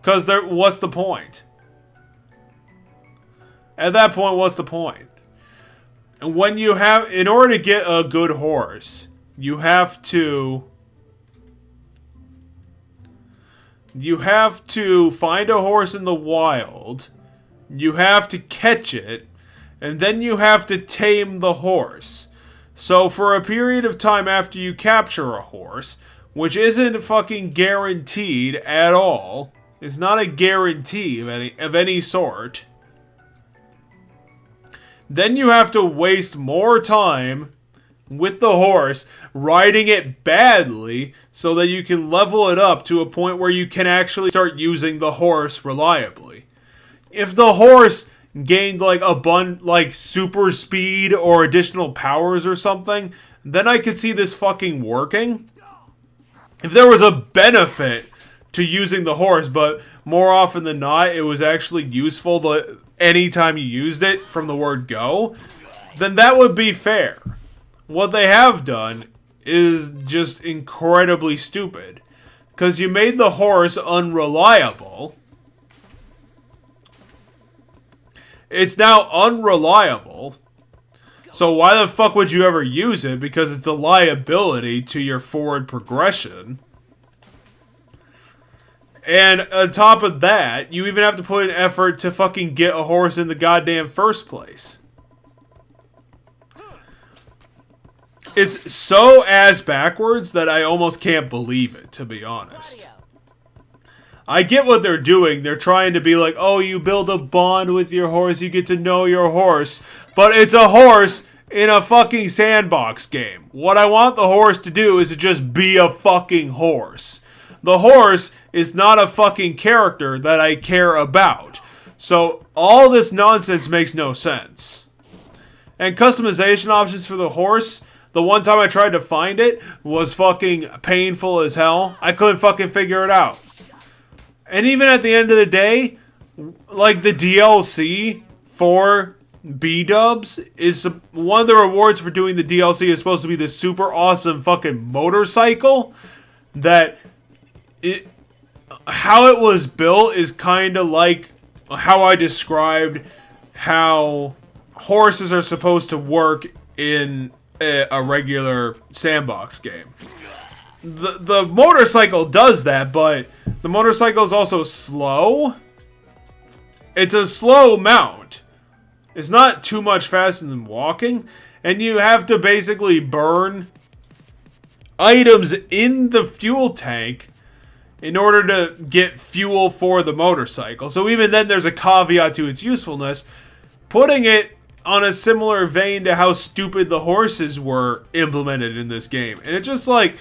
Because what's the point? At that point, what's the point? And when you have, in order to get a good horse, you have to find a horse in the wild, you have to catch it, and then you have to tame the horse. So for a period of time after you capture a horse, which isn't fucking guaranteed at all, it's not a guarantee of any sort, then you have to waste more time with the horse, riding it badly, so that you can level it up to a point where you can actually start using the horse reliably. If the horse gained like super speed or additional powers or something, then I could see this fucking working. If there was a benefit to using the horse, but more often than not, it was actually useful anytime you used it from the word go, then that would be fair. What they have done is just incredibly stupid, because you made the horse unreliable. It's now unreliable, so why the fuck would you ever use it? Because it's a liability to your forward progression. And on top of that, you even have to put in effort to fucking get a horse in the goddamn first place. It's so ass backwards that I almost can't believe it, to be honest. I get what they're doing. They're trying to be like, oh, you build a bond with your horse, you get to know your horse. But it's a horse in a fucking sandbox game. What I want the horse to do is to just be a fucking horse. The horse is not a fucking character that I care about. So all this nonsense makes no sense. And customization options for the horse, the one time I tried to find it was fucking painful as hell. I couldn't fucking figure it out. And even at the end of the day, like the DLC for B-dubs is one of the rewards for doing the DLC is supposed to be this super awesome fucking motorcycle that how it was built is kind of like how I described how horses are supposed to work in a regular sandbox game. The motorcycle does that, but the motorcycle is also slow. It's a slow mount. It's not too much faster than walking, and you have to basically burn items in the fuel tank in order to get fuel for the motorcycle. So even then there's a caveat to its usefulness, putting it on a similar vein to how stupid the horses were implemented in this game. And it's just like,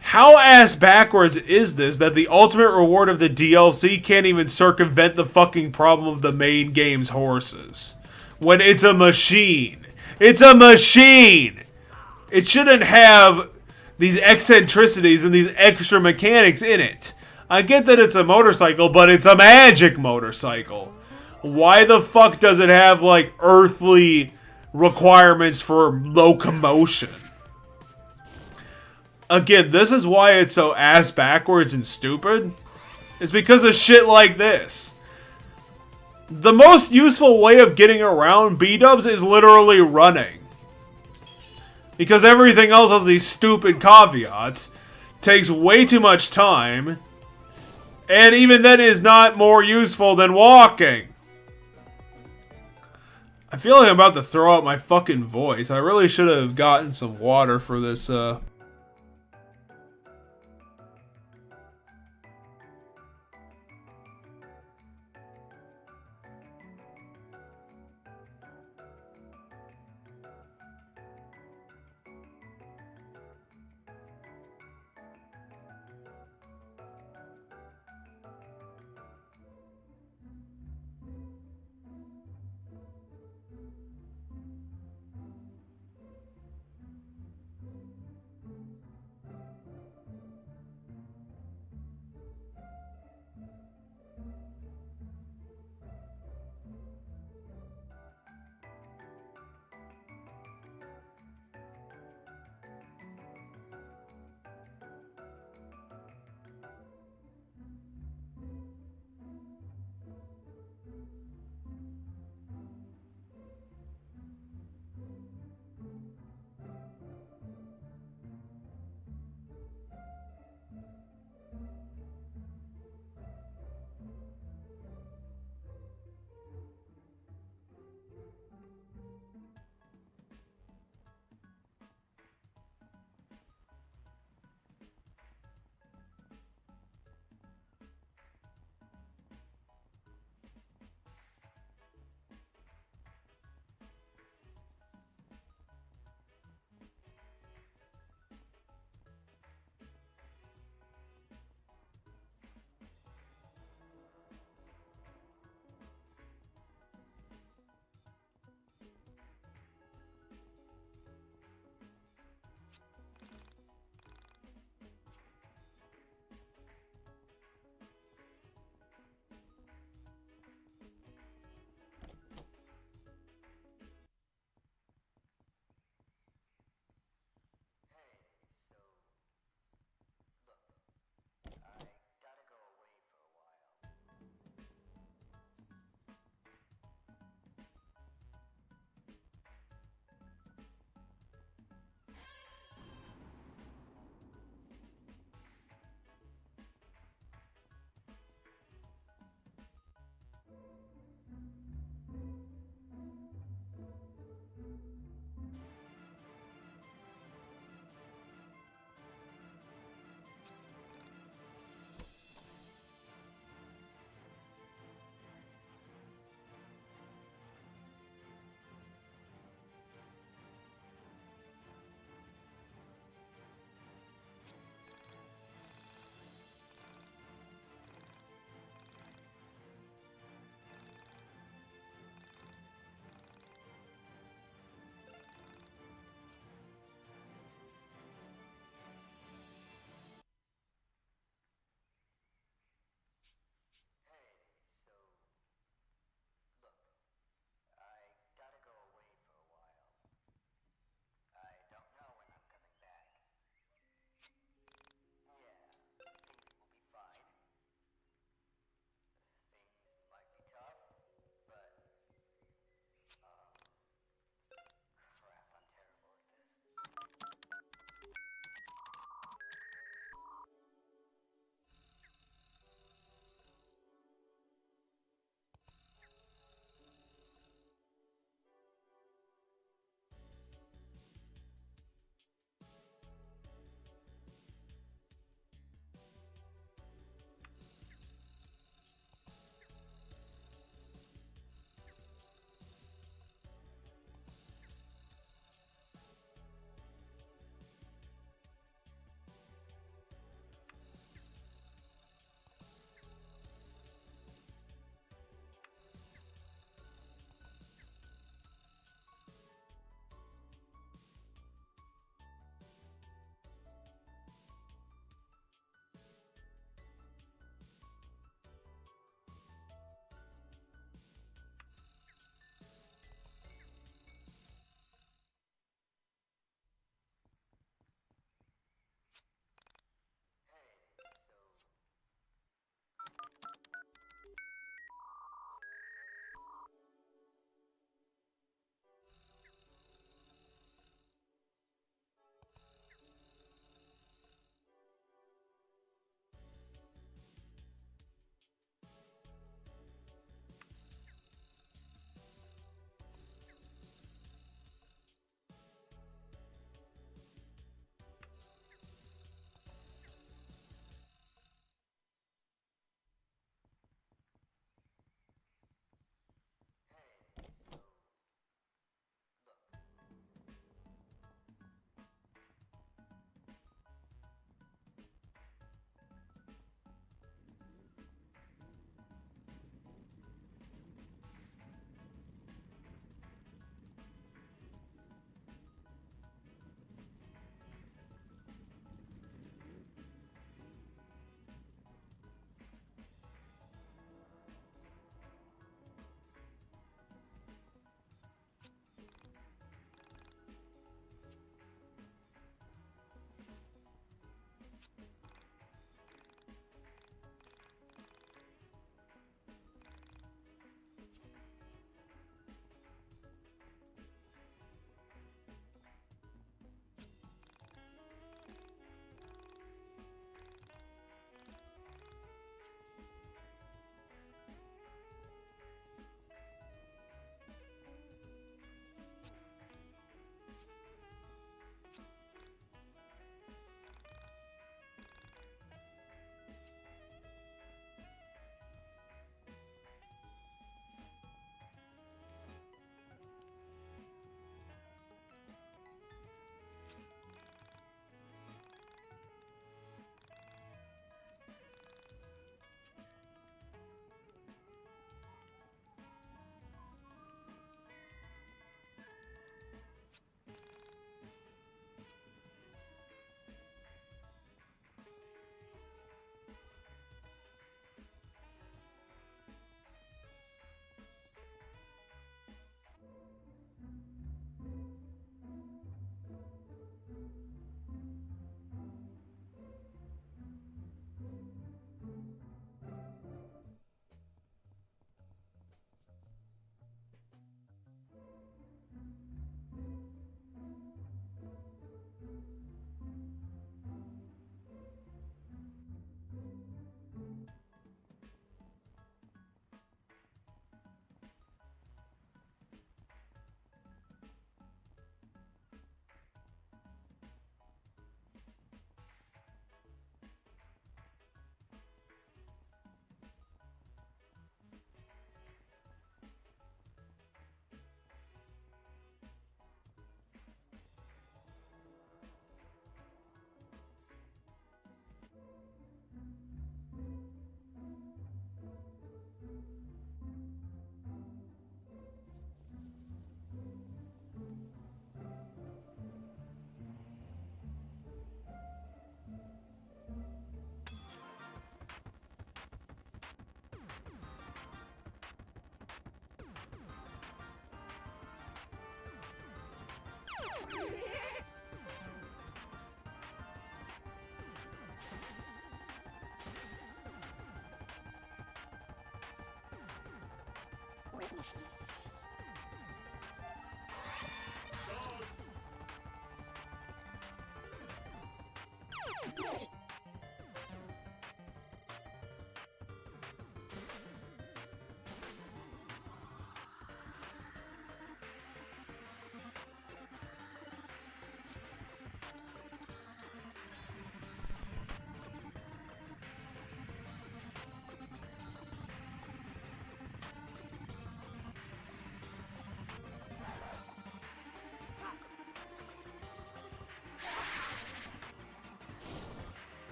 how ass backwards is this that the ultimate reward of the DLC can't even circumvent the fucking problem of the main game's horses? When it's a machine. It's a machine! It shouldn't have these eccentricities and these extra mechanics in it. I get that it's a motorcycle, but it's a magic motorcycle. Why the fuck does it have, like, earthly requirements for locomotion? Again, this is why it's so ass backwards and stupid. It's because of shit like this. The most useful way of getting around B-dubs is literally running. Because everything else has these stupid caveats, takes way too much time, and even then is not more useful than walking. I feel like I'm about to throw out my fucking voice. I really should have gotten some water for this,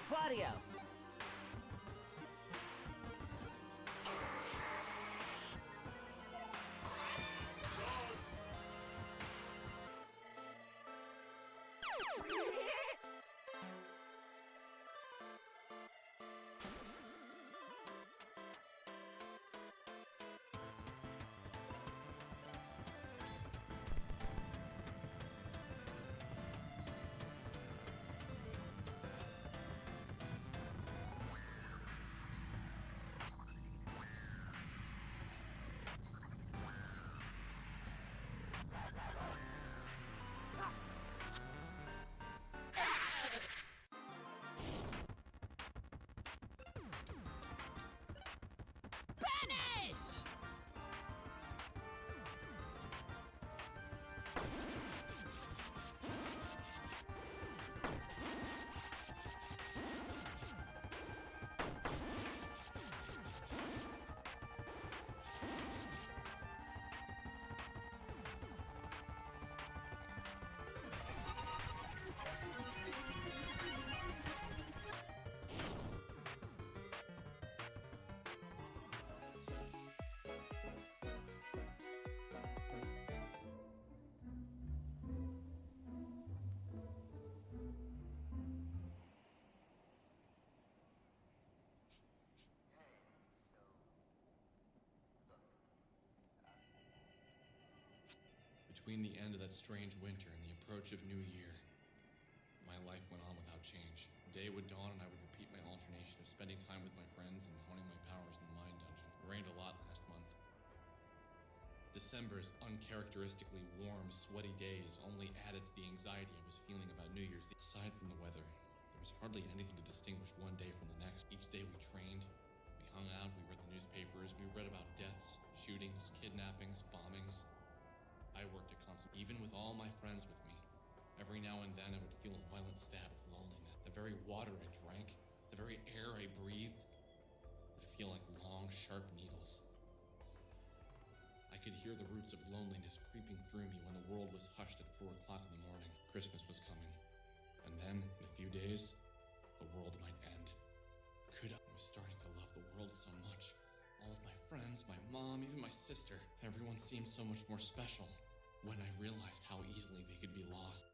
Claudio! Between the end of that strange winter and the approach of New Year, my life went on without change. Day would dawn and I would repeat my alternation of spending time with my friends and honing my powers in the Mind Dungeon. It rained a lot last month. December's uncharacteristically warm, sweaty days only added to the anxiety I was feeling about New Year's. Aside from the weather, there was hardly anything to distinguish one day from the next. Each day we trained, we hung out, we read the newspapers, we read about deaths, shootings, kidnappings, bombings. I worked at constant, even with all my friends with me. Every now and then I would feel a violent stab of loneliness. The very water I drank, the very air I breathed, would feel like long, sharp needles. I could hear the roots of loneliness creeping through me when the world was hushed at 4 o'clock in the morning. Christmas was coming. And then, in a few days, the world might end. I was starting to love the world so much. All of my friends, my mom, even my sister, everyone seemed so much more special when I realized how easily they could be lost.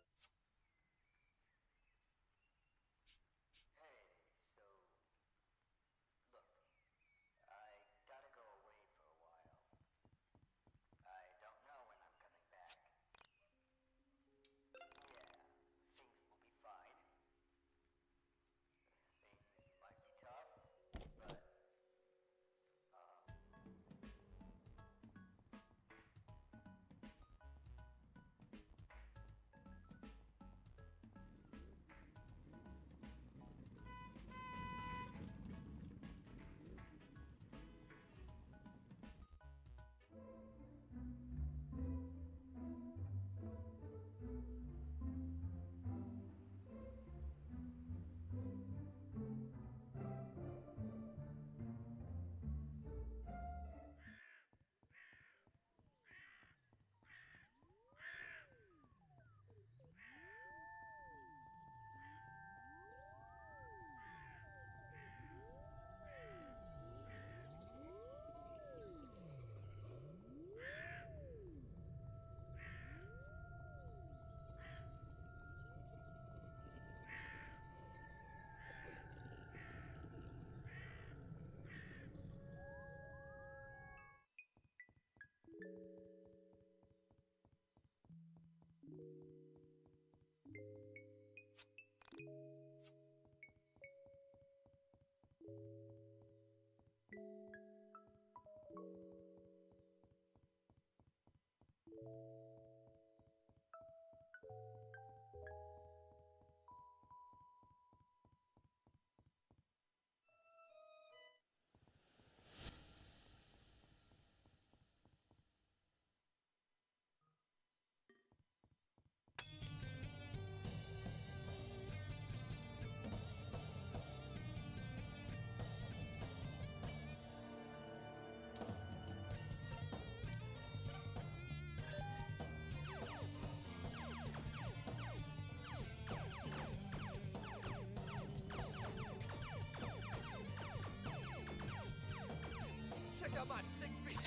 check out my sick beat.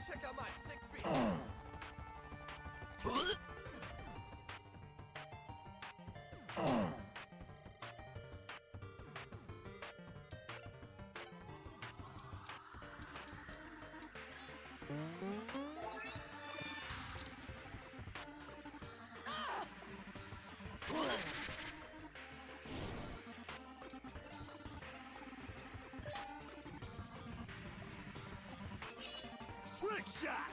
Check out my sick beat. Trick shot!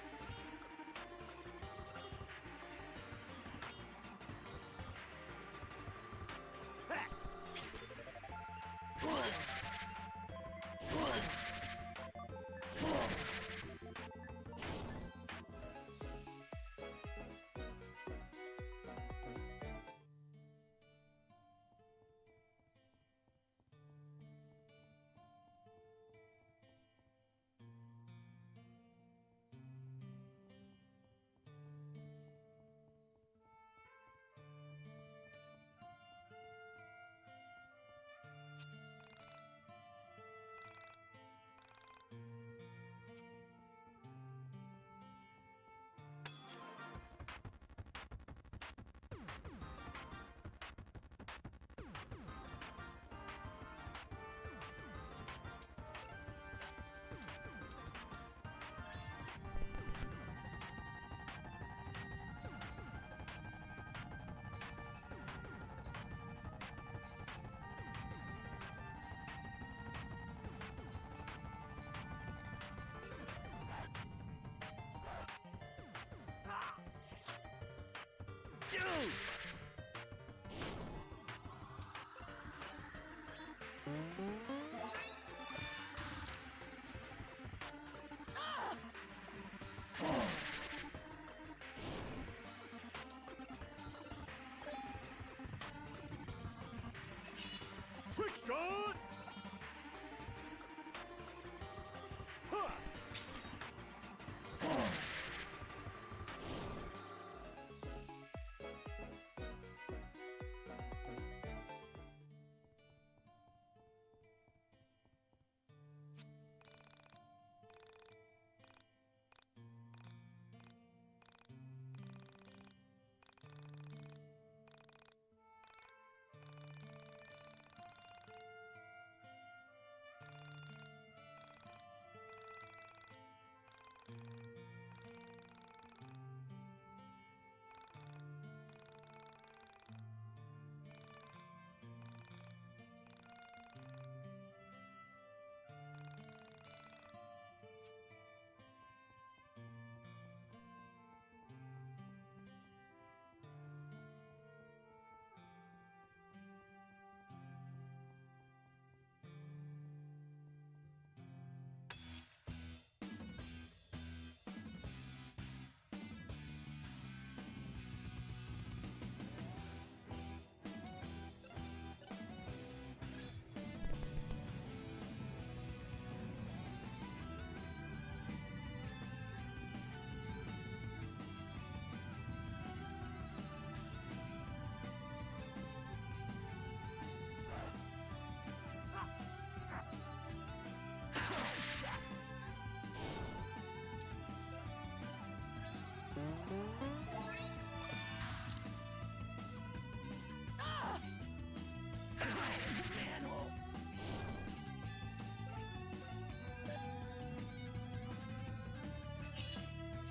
Dude! Trick shot! Huh.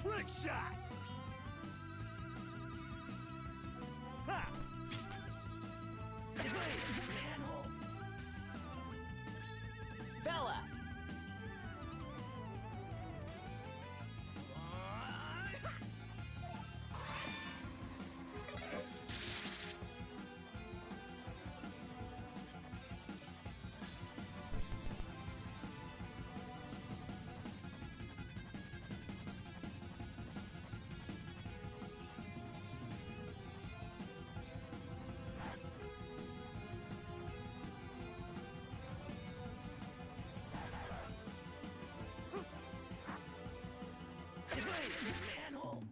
Trick shot! Ha! Manhole! Bella! Manhole!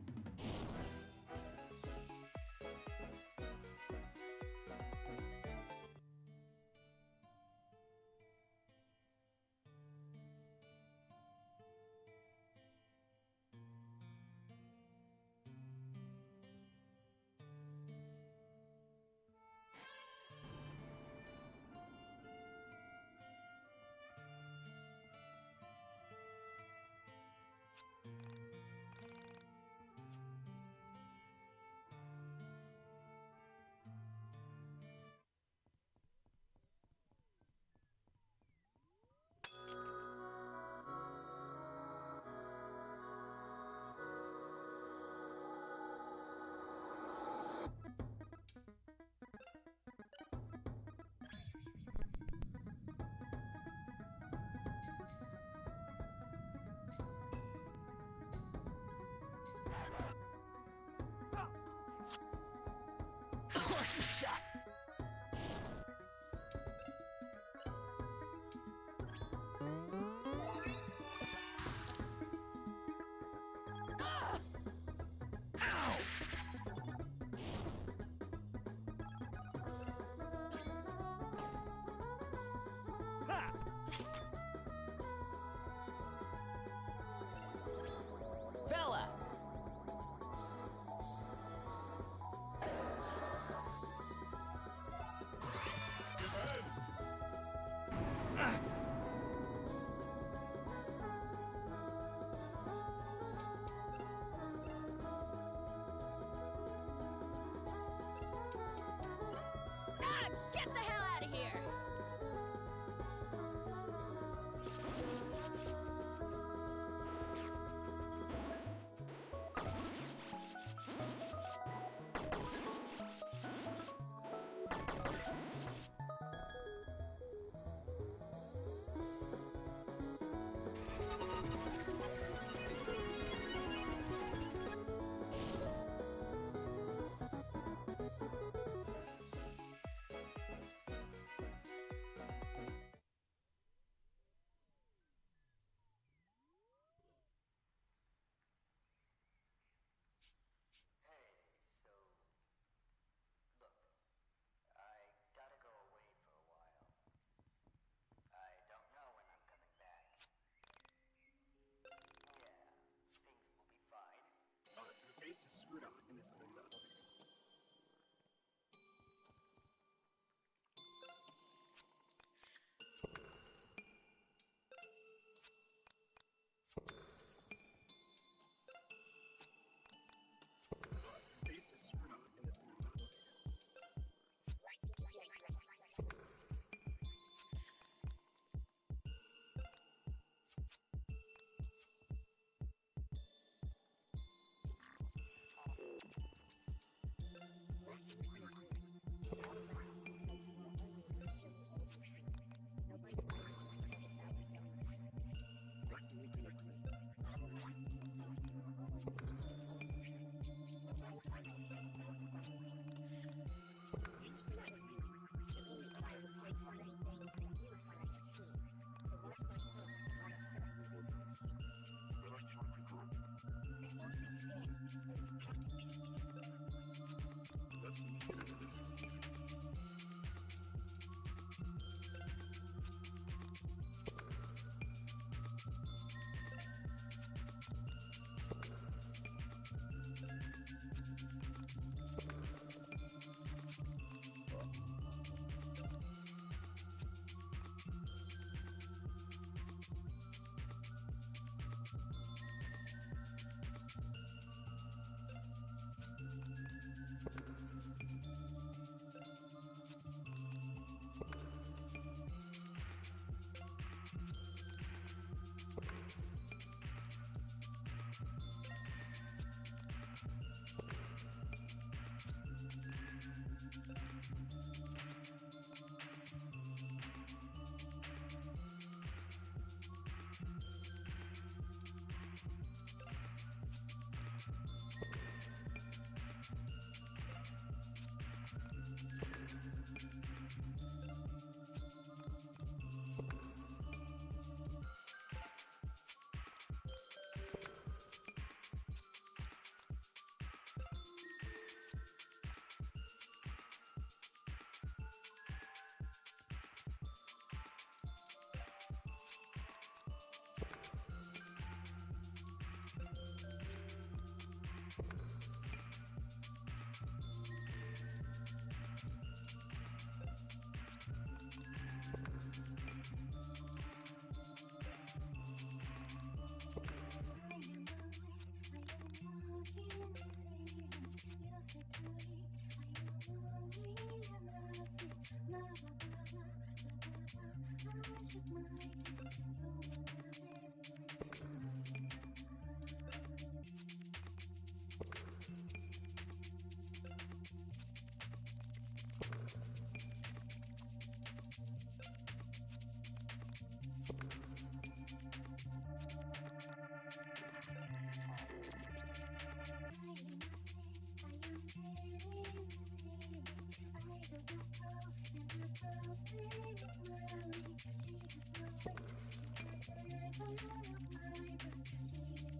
She